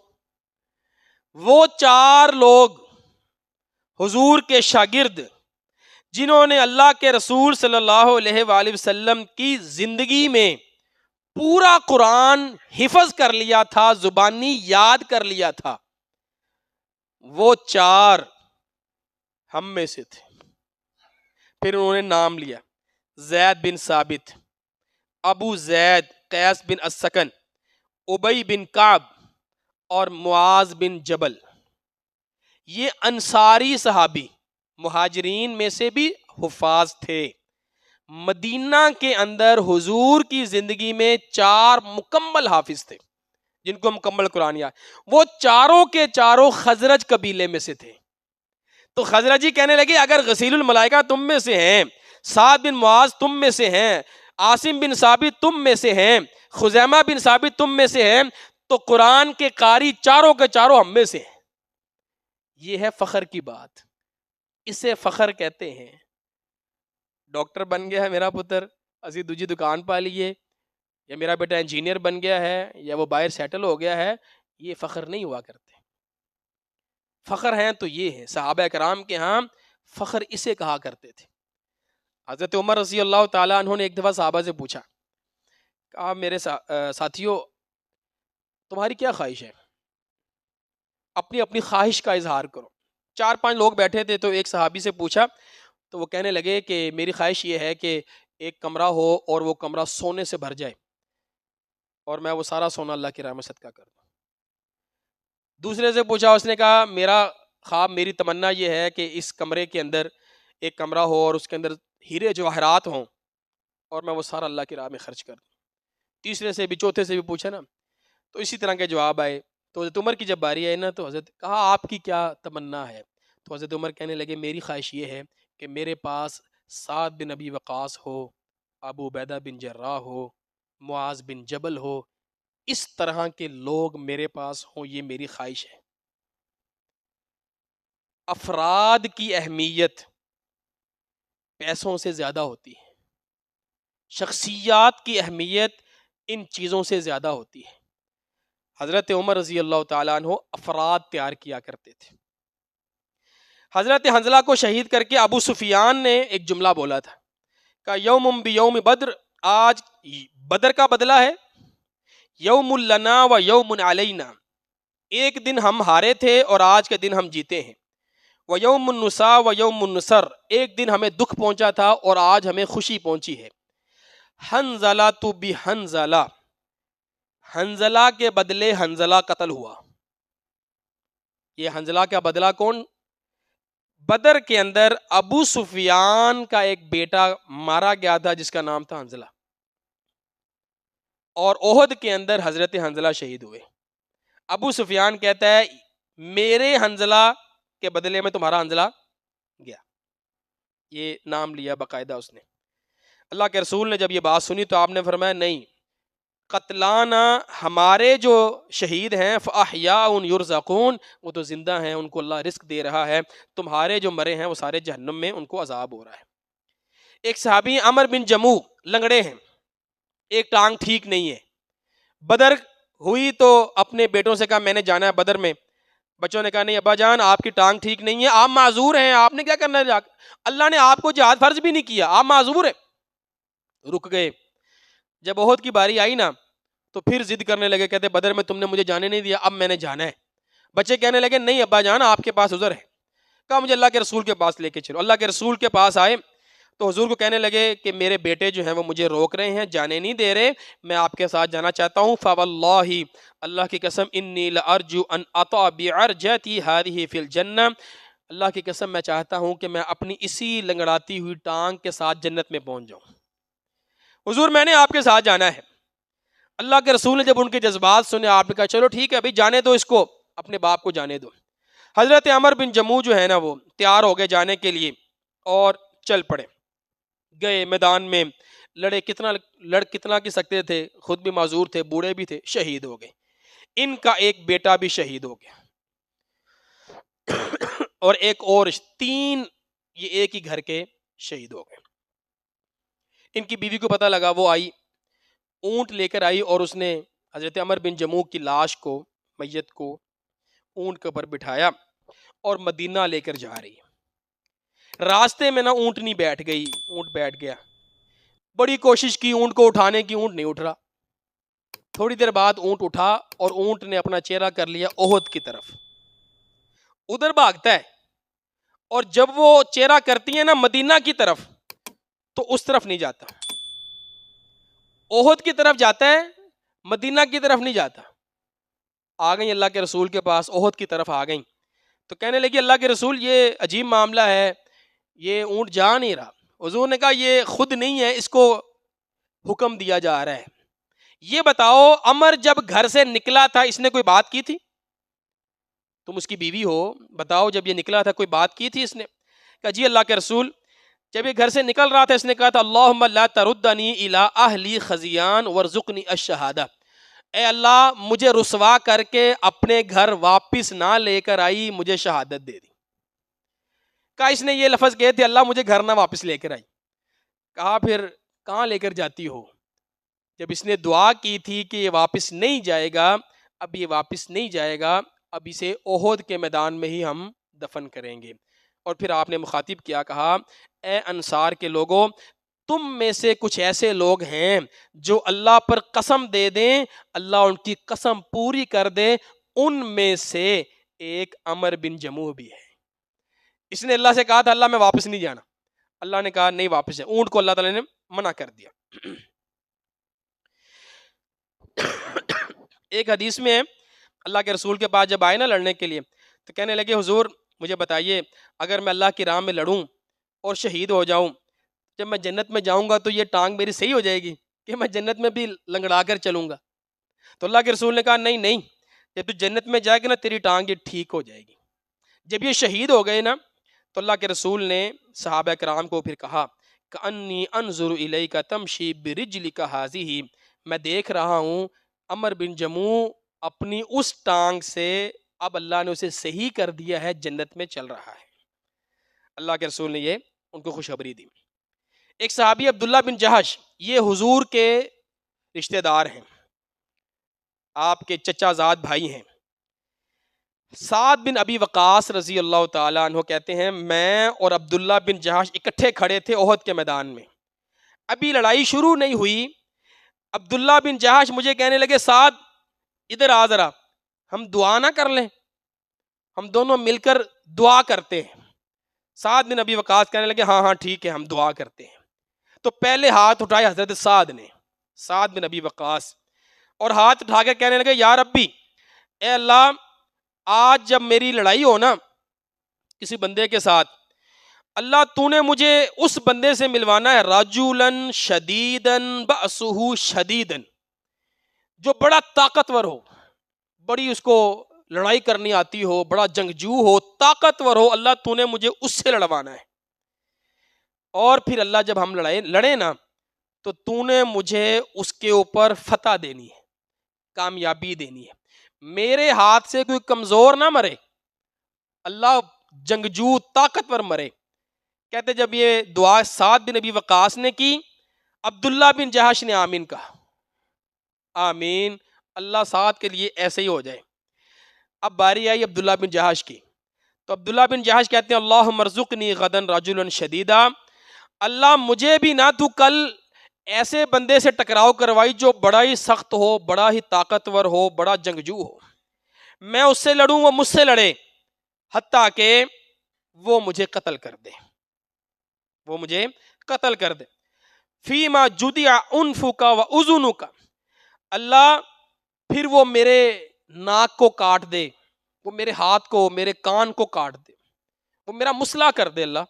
وہ 4 لوگ حضور کے شاگرد جنہوں نے اللہ کے رسول صلی اللہ علیہ وآلہ وسلم کی زندگی میں پورا قرآن حفظ کر لیا تھا، زبانی یاد کر لیا تھا، وہ 4 ہم میں سے تھے. پھر انہوں نے نام لیا، زید بن ثابت، ابو زید قیس بن السکن، ابی بن کعب اور معاذ بن جبل. یہ انصاری صحابی مہاجرین میں سے بھی حفاظ تھے. مدینہ کے اندر حضور کی زندگی میں 4 مکمل حافظ تھے جن کو مکمل قرآن یاد. وہ چاروں کے چاروں خزرج قبیلے میں سے تھے. تو خزرجی کہنے لگے اگر غسیل الملائکہ تم میں سے ہیں، سعد بن معاذ تم میں سے ہیں، عاصم بن ثابت تم میں سے ہیں، خزیمہ بن ثابت تم میں سے ہیں، تو قرآن کے قاری چاروں کے چاروں ہم میں سے ہیں. یہ ہے فخر کی بات، اسے فخر کہتے ہیں. ڈاکٹر بن گیا ہے میرا پتر، اسی دوجی دکان پا لیے، یا میرا بیٹا انجینئر بن گیا ہے، یا وہ باہر سیٹل ہو گیا ہے، یہ فخر نہیں ہوا کرتے. فخر ہیں تو یہ ہے، صحابہ کرام کے ہاں فخر اسے کہا کرتے تھے. حضرت عمر رضی اللہ تعالیٰ عنہ نے ایک دفعہ صحابہ سے پوچھا، کہا میرے ساتھیوں تمہاری کیا خواہش ہے؟ اپنی اپنی خواہش کا اظہار کرو. 4-5 لوگ بیٹھے تھے تو ایک صحابی سے پوچھا تو وہ کہنے لگے کہ میری خواہش یہ ہے کہ ایک کمرہ ہو اور وہ کمرہ سونے سے بھر جائے اور میں وہ سارا سونا اللہ کی راہ میں صدقہ کر دوں. دوسرے سے پوچھا، اس نے کہا میرا خواب، میری تمنا یہ ہے کہ اس کمرے کے اندر ایک کمرہ ہو اور اس کے اندر ہیرے جواہرات ہوں اور میں وہ سارا اللہ کی راہ میں خرچ کر دوں. تیسرے سے بھی، چوتھے سے بھی پوچھا نا تو اسی طرح کے جواب آئے. تو حضرت عمر کی جب باری آئی نا تو حضرت کہا آپ کی کیا تمنا ہے؟ تو حضرت عمر کہنے لگے میری خواہش یہ ہے کہ میرے پاس سعد بن ابی وقاص ہو، ابو عبیدہ بن جراح ہو، معاذ بن جبل ہو، اس طرح کے لوگ میرے پاس ہوں، یہ میری خواہش ہے. افراد کی اہمیت پیسوں سے زیادہ ہوتی ہے. شخصیات کی اہمیت ان چیزوں سے زیادہ ہوتی ہے۔ حضرت عمر رضی اللہ تعالیٰ عنہ افراد تیار کیا کرتے تھے۔ حضرت حنظلہ کو شہید کر کے ابو سفیان نے ایک جملہ بولا تھا کہ یوم بیوم بدر، آج بدر کا بدلہ ہے، یوم لنا و یوم علینا، ایک دن ہم ہارے تھے اور آج کے دن ہم جیتے ہیں، و یوم النساء و یوم النصر، ایک دن ہمیں دکھ پہنچا تھا اور آج ہمیں خوشی پہنچی ہے۔ حنظلہ تو بحنظلہ، حنظلہ کے بدلے حنظلہ قتل ہوا۔ یہ حنظلہ کا بدلہ کون؟ بدر کے اندر ابو سفیان کا ایک بیٹا مارا گیا تھا جس کا نام تھا حنظلہ، اور احد کے اندر حضرت حنظلہ شہید ہوئے۔ ابو سفیان کہتا ہے میرے حنظلہ کے بدلے میں تمہارا حنظلہ گیا، یہ نام لیا باقاعدہ اس نے۔ اللہ کے رسول نے جب یہ بات سنی تو آپ نے فرمایا نہیں، قتلانا، ہمارے جو شہید ہیں فاحیاء یرزقون، وہ تو زندہ ہیں، ان کو اللہ رزق دے رہا ہے، تمہارے جو مرے ہیں وہ سارے جہنم میں، ان کو عذاب ہو رہا ہے۔ ایک صحابی عمر بن جموح لنگڑے ہیں، ایک ٹانگ ٹھیک نہیں ہے، بدر ہوئی تو اپنے بیٹوں سے کہا میں نے جانا ہے بدر میں، بچوں نے کہا نہیں ابا جان آپ کی ٹانگ ٹھیک نہیں ہے، آپ معذور ہیں، آپ نے کیا کرنا ہے جا کے، اللہ نے آپ کو جہاد فرض بھی نہیں کیا، آپ معذور ہیں۔ رک گئے۔ جب احد کی باری آئی نا تو پھر ضد کرنے لگے، کہتے بدر میں تم نے مجھے جانے نہیں دیا، اب میں نے جانا ہے۔ بچے کہنے لگے نہیں ابا جان آپ کے پاس عذر ہے، کہا مجھے اللہ کے رسول کے پاس لے کے چلو۔ اللہ کے رسول کے پاس آئے تو حضور کو کہنے لگے کہ میرے بیٹے جو ہیں وہ مجھے روک رہے ہیں، جانے نہیں دے رہے، میں آپ کے ساتھ جانا چاہتا ہوں۔ فواللہ، اللہ کی قسم، انی لارجو ان اطع بعرجتی هذه فی الجنہ، اللہ کی قسم میں چاہتا ہوں کہ میں اپنی اسی لنگڑاتی ہوئی ٹانگ کے ساتھ جنت میں پہنچ جاؤں۔ حضور میں نے آپ کے ساتھ جانا ہے۔ اللہ کے رسول نے جب ان کے جذبات سنے آپ نے کہا چلو ٹھیک ہے ابھی جانے دو اس کو، اپنے باپ کو جانے دو۔ حضرت عمر بن جموح جو ہے نا وہ تیار ہو گئے جانے کے لیے اور چل پڑے، گئے میدان میں، لڑ کتنا کی سکتے تھے، خود بھی معذور تھے، بوڑھے بھی تھے، شہید ہو گئے۔ ان کا ایک بیٹا بھی شہید ہو گیا اور ایک اور، تین یہ ایک ہی گھر کے شہید ہو گئے۔ ان کی بیوی کو پتہ لگا، وہ آئی، اونٹ لے کر آئی اور اس نے حضرت عمر بن جموح کی لاش کو، میت کو اونٹ کے اوپر بٹھایا اور مدینہ لے کر جا رہی ہے۔ راستے میں نا اونٹنی بیٹھ گئی، اونٹ بیٹھ گیا، بڑی کوشش کی اونٹ کو اٹھانے کی، اونٹ نہیں اٹھ رہا۔ تھوڑی دیر بعد اونٹ اٹھا اور اونٹ نے اپنا چہرہ کر لیا احد کی طرف، ادھر بھاگتا ہے، اور جب وہ چہرہ کرتی ہے نا مدینہ کی طرف تو اس طرف نہیں جاتا، احد کی طرف جاتا ہے، مدینہ کی طرف نہیں جاتا۔ آ گئی اللہ کے رسول کے پاس، احد کی طرف آ گئیں تو کہنے لگی اللہ کے رسول یہ عجیب معاملہ ہے، یہ اونٹ جا نہیں رہا۔ حضور نے کہا یہ خود نہیں ہے، اس کو حکم دیا جا رہا ہے۔ یہ بتاؤ عمر جب گھر سے نکلا تھا اس نے کوئی بات کی تھی؟ تم اس کی بیوی ہو، بتاؤ جب یہ نکلا تھا کوئی بات کی تھی اس نے؟ کہا جی اللہ کے رسول، جب یہ گھر سے نکل رہا تھا اس نے کہا تھا اللہم لا تردنی الی اہلی خزیان ورزقنی الشہادہ، اے اللہ مجھے رسوا کر کے اپنے گھر واپس نہ لے کر آئی، مجھے شہادت دے دی۔ کہا اس نے یہ لفظ کہے تھے اللہ مجھے گھر نہ واپس لے کر آئی۔ کہا پھر کہاں لے کر جاتی ہو؟ جب اس نے دعا کی تھی کہ یہ واپس نہیں جائے گا، اب یہ واپس نہیں جائے گا، اب اسے احد کے میدان میں ہی ہم دفن کریں گے۔ اور پھر آپ نے مخاطب کیا، کہا اے انصار کے لوگوں، تم میں سے کچھ ایسے لوگ ہیں جو اللہ پر قسم دے دیں اللہ ان کی قسم پوری کر دے، ان میں سے ایک عمر بن جموح بھی ہے۔ اس نے اللہ سے کہا تھا اللہ میں واپس نہیں جانا، اللہ نے کہا نہیں واپس ہے، اونٹ کو اللہ تعالیٰ نے منع کر دیا۔ ایک حدیث میں اللہ کے رسول کے پاس جب آئے نا لڑنے کے لیے تو کہنے لگے حضور مجھے بتائیے اگر میں اللہ کی راہ میں لڑوں اور شہید ہو جاؤں، جب میں جنت میں جاؤں گا تو یہ ٹانگ میری صحیح ہو جائے گی کہ میں جنت میں بھی لنگڑا کر چلوں گا؟ تو اللہ کے رسول نے کہا نہیں نہیں، جب تو جنت میں جائے گا نا تیری ٹانگ یہ ٹھیک ہو جائے گی۔ جب یہ شہید ہو گئے نا تو اللہ کے رسول نے صحابہ کرام کو پھر کہا کأنی انظر الیک تمشی برجلک ھذہ، میں دیکھ رہا ہوں عمر بن جموح اپنی اس ٹانگ سے اب اللہ نے اسے صحیح کر دیا ہے، جنت میں چل رہا ہے۔ اللہ کے رسول نے یہ ان کو خوشخبری دی۔ ایک صحابی عبداللہ بن جہش، یہ حضور کے رشتہ دار ہیں، آپ کے چچا زاد بھائی ہیں۔ سعد بن ابی وقاص رضی اللہ تعالیٰ عنہ کہتے ہیں میں اور عبداللہ بن جہش اکٹھے کھڑے تھے احد کے میدان میں، ابھی لڑائی شروع نہیں ہوئی، عبداللہ بن جہش مجھے کہنے لگے سعد ادھر آ ذرا، ہم دعا نہ کر لیں، ہم دونوں مل کر دعا کرتے ہیں۔ سعد بن ابی وقاص کہنے لگے ہاں ہاں ٹھیک ہے ہم دعا کرتے ہیں۔ تو پہلے ہاتھ اٹھائے حضرت سعد نے، سعد بن ابی وقاص، اور ہاتھ اٹھا کے کہنے لگے یا ربی، اے اللہ آج جب میری لڑائی ہو نا کسی بندے کے ساتھ، اللہ تو نے مجھے اس بندے سے ملوانا ہے رجلاً شدیداً بأسہ شدیداً، جو بڑا طاقتور ہو، بڑی اس کو لڑائی کرنی آتی ہو، بڑا جنگجو ہو، طاقتور ہو، اللہ تو نے مجھے اس سے لڑوانا ہے، اور پھر اللہ جب ہم لڑے نا تو نے مجھے اس کے اوپر فتح دینی ہے، کامیابی دینی ہے، میرے ہاتھ سے کوئی کمزور نہ مرے، اللہ جنگجو طاقتور مرے۔ کہتے جب یہ دعا سعد بن ابی وقاص نے کی، عبداللہ بن جہش نے آمین کہا، آمین، اللہ سعد کے لیے ایسے ہی ہو جائے۔ اب باری آئی عبداللہ بن جہش کی، تو عبداللہ بن جہش کہتے ہیں اللہم ارزقنی غدا رجلا شدیدا، اللہ مجھے بھی نہ تو کل ایسے بندے سے ٹکراؤ کروائی جو بڑا ہی سخت ہو، بڑا ہی طاقتور ہو، بڑا جنگجو ہو، میں اس سے لڑوں وہ مجھ سے لڑے، حتیٰ کہ وہ مجھے قتل کر دے، وہ مجھے قتل کر دے۔ فیما جدع انفک و اذنک، اللہ پھر وہ میرے ناک کو کاٹ دے، وہ میرے ہاتھ کو، میرے کان کو کاٹ دے، وہ میرا مسئلہ کر دے اللہ۔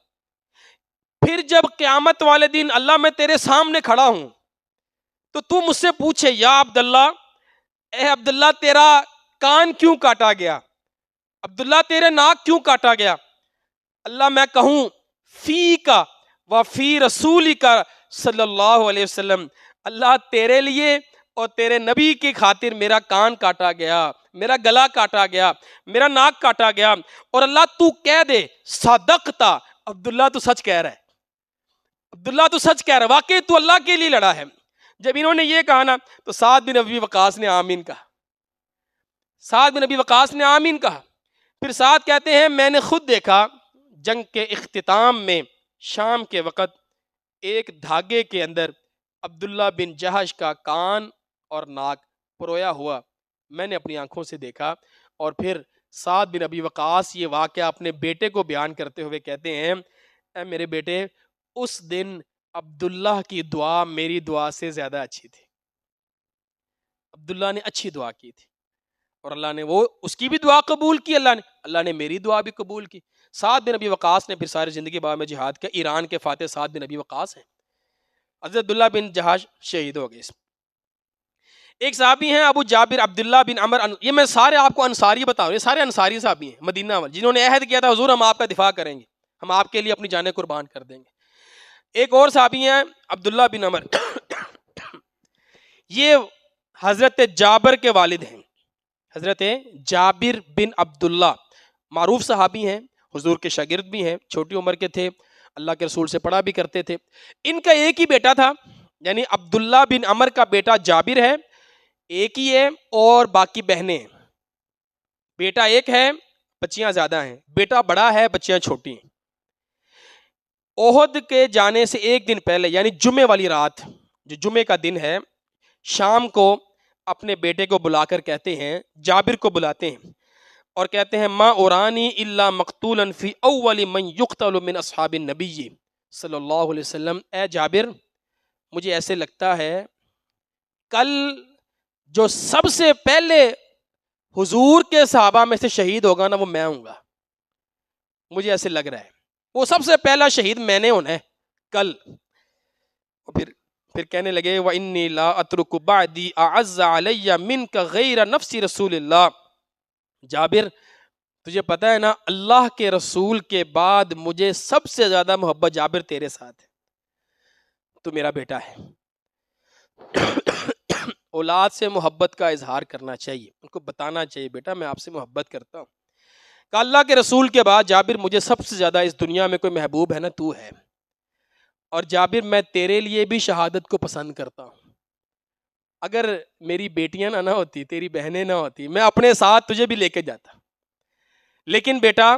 پھر جب قیامت والے دن اللہ میں تیرے سامنے کھڑا ہوں تو مجھ سے پوچھے یا عبداللہ، اے عبداللہ تیرا کان کیوں کاٹا گیا، عبداللہ تیرے ناک کیوں کاٹا گیا، اللہ میں کہوں فی کا و فی رسولی کا صلی اللہ علیہ وسلم، اللہ تیرے لیے اور تیرے نبی کی خاطر میرا کان کاٹا گیا، میرا گلا کاٹا گیا، میرا ناک کاٹا گیا، اور اللہ تو کہہ دے صدقتا، عبداللہ تو سچ کہہ رہا ہے، عبداللہ تو سچ کہہ رہا ہے، واقعی تو اللہ کے لیے لڑا ہے۔ جب انہوں نے یہ کہا نا تو سعد بن ابی وقاص نے آمین کہا، سعد بن ابی وقاص نے آمین کہا۔ پھر سعد کہتے ہیں میں نے خود دیکھا جنگ کے اختتام میں شام کے وقت ایک دھاگے کے اندر عبداللہ بن جہش کا کان اور ناک پرویا ہوا، میں نے اپنی آنکھوں سے دیکھا۔ اور پھر سعد بن ابی وقاص یہ واقعہ اپنے بیٹے کو بیان کرتے ہوئے کہتے ہیں اے میرے بیٹے، اس دن عبداللہ کی دعا میری دعا سے زیادہ اچھی تھی، عبداللہ نے اچھی دعا کی تھی اور اللہ نے وہ اس کی بھی دعا قبول کی، اللہ نے میری دعا بھی قبول کی۔ سعد بن ابی وقاص نے پھر ساری زندگی بعد میں جہاد کیا، ایران کے فاتح سعد بن ابی وقاص ہیں۔ حضرت عبداللہ بن جہش شہید ہو گئے۔ ایک صحابی ہیں ابو جابر عبداللہ بن عمر، یہ میں سارے آپ کو انصاری بتا رہا ہوں، یہ سارے انصاری صحابی ہیں مدینہ والے جنہوں نے عہد کیا تھا حضور ہم آپ کا دفاع کریں گے، ہم آپ کے لیے اپنی جانیں قربان کر دیں گے۔ ایک اور صحابی ہیں عبداللہ بن عمر، یہ حضرت جابر کے والد ہیں، حضرت جابر بن عبداللہ، معروف صحابی ہیں، حضور کے شاگرد بھی ہیں، چھوٹی عمر کے تھے، اللہ کے رسول سے پڑھا بھی کرتے تھے۔ ان کا ایک ہی بیٹا تھا، یعنی عبداللہ بن عمر کا بیٹا جابر ہے، ایک ہی ہے، اور باقی بہنیں ہیں۔ بیٹا ایک ہے، بچیاں زیادہ ہیں، بیٹا بڑا ہے، بچیاں چھوٹی ہیں۔ احد کے جانے سے ایک دن پہلے یعنی جمعے والی رات، جو جمعے کا دن ہے، شام کو اپنے بیٹے کو بلا کر کہتے ہیں، جابر کو بلاتے ہیں اور کہتے ہیں ما اورانی الا مقتولا فی اول من یقتل من اصحاب النبی صلی اللہ علیہ وسلم، اے جابر مجھے ایسے لگتا ہے کل جو سب سے پہلے حضور کے صحابہ میں سے شہید ہوگا نا وہ میں ہوں گا، مجھے ایسے لگ رہا ہے وہ سب سے پہلا شہید میں نے ہونا ہے کل۔ پھر کہنے لگے وَإِنِّي لَا أَتْرُكُ بَعْدِي أَعَزَّ عَلَيَّ مِنْكَ غَيْرَ نَفْسِ رسول اللہ، جابر تجھے پتہ ہے نا اللہ کے رسول کے بعد مجھے سب سے زیادہ محبت جابر تیرے ساتھ ہے، تو میرا بیٹا ہے۔ اولاد سے محبت کا اظہار کرنا چاہیے، ان کو بتانا چاہیے بیٹا میں آپ سے محبت کرتا ہوں۔ کہ اللہ کے رسول کے بعد جابر مجھے سب سے زیادہ اس دنیا میں کوئی محبوب ہے نا تو ہے۔ اور جابر میں تیرے لیے بھی شہادت کو پسند کرتا ہوں. اگر میری بیٹیاں نہ ہوتی، تیری بہنیں نہ ہوتی، میں اپنے ساتھ تجھے بھی لے کے جاتا. لیکن بیٹا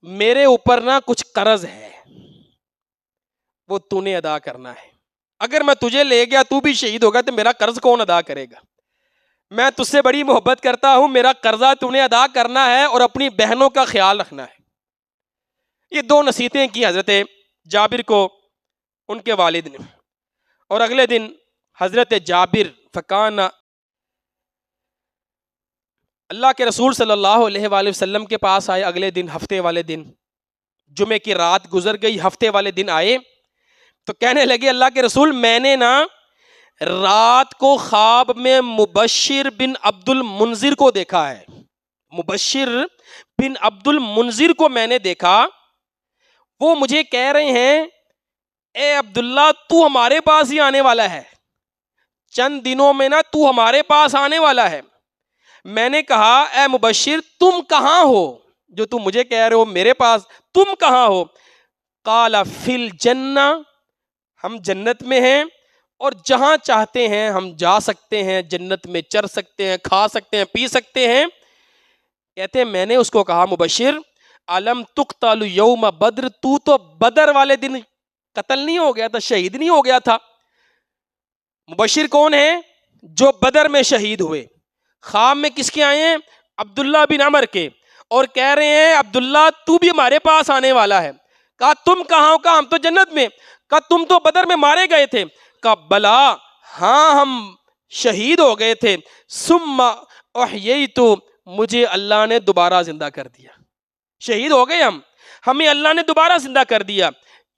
میرے اوپر نا کچھ قرض ہے، وہ تو نے ادا کرنا ہے. اگر میں تجھے لے گیا تو بھی شہید ہوگا تو میرا قرض کون ادا کرے گا؟ میں تجھ سے بڑی محبت کرتا ہوں، میرا قرضہ تو نے ادا کرنا ہے اور اپنی بہنوں کا خیال رکھنا ہے. یہ دو نصیحتیں کی حضرت جابر کو ان کے والد نے. اور اگلے دن حضرت جابر فکان اللہ کے رسول صلی اللہ علیہ وآلہ وسلم کے پاس آئے. اگلے دن ہفتے والے دن، جمعے کی رات گزر گئی، ہفتے والے دن آئے تو کہنے لگے اللہ کے رسول میں نے نا رات کو خواب میں مبشر بن عبد المنذر کو دیکھا ہے. مبشر بن عبد المنذر کو میں نے دیکھا، وہ مجھے کہہ رہے ہیں اے عبداللہ تو ہمارے پاس ہی آنے والا ہے، چند دنوں میں نا تو ہمارے پاس آنے والا ہے. میں نے کہا اے مبشر تم کہاں ہو جو تم مجھے کہہ رہے ہو میرے پاس، تم کہاں ہو؟ قال فی الجنہ، ہم جنت میں ہیں اور جہاں چاہتے ہیں ہم جا سکتے ہیں، جنت میں چر سکتے ہیں، کھا سکتے ہیں، پی سکتے ہیں. کہتے ہیں میں نے اس کو کہا مبشر علم تقتل یوم بدر، تو بدر والے دن قتل نہیں ہو گیا تھا، شہید نہیں ہو گیا تھا؟ مبشر کون ہے؟ جو بدر میں شہید ہوئے. خواب میں کس کے آئے ہیں؟ عبداللہ بن عمر کے، اور کہہ رہے ہیں عبداللہ تو بھی ہمارے پاس آنے والا ہے. کہا تم کہاں ہو؟ کہا ہم تو جنت میں. کہا تم تو بدر میں مارے گئے تھے. کہا بلا ہاں ہم شہید ہو گئے تھے. ثم احییت، مجھے اللہ نے دوبارہ زندہ کر دیا. شہید ہو گئے ہمیں اللہ نے دوبارہ زندہ کر دیا.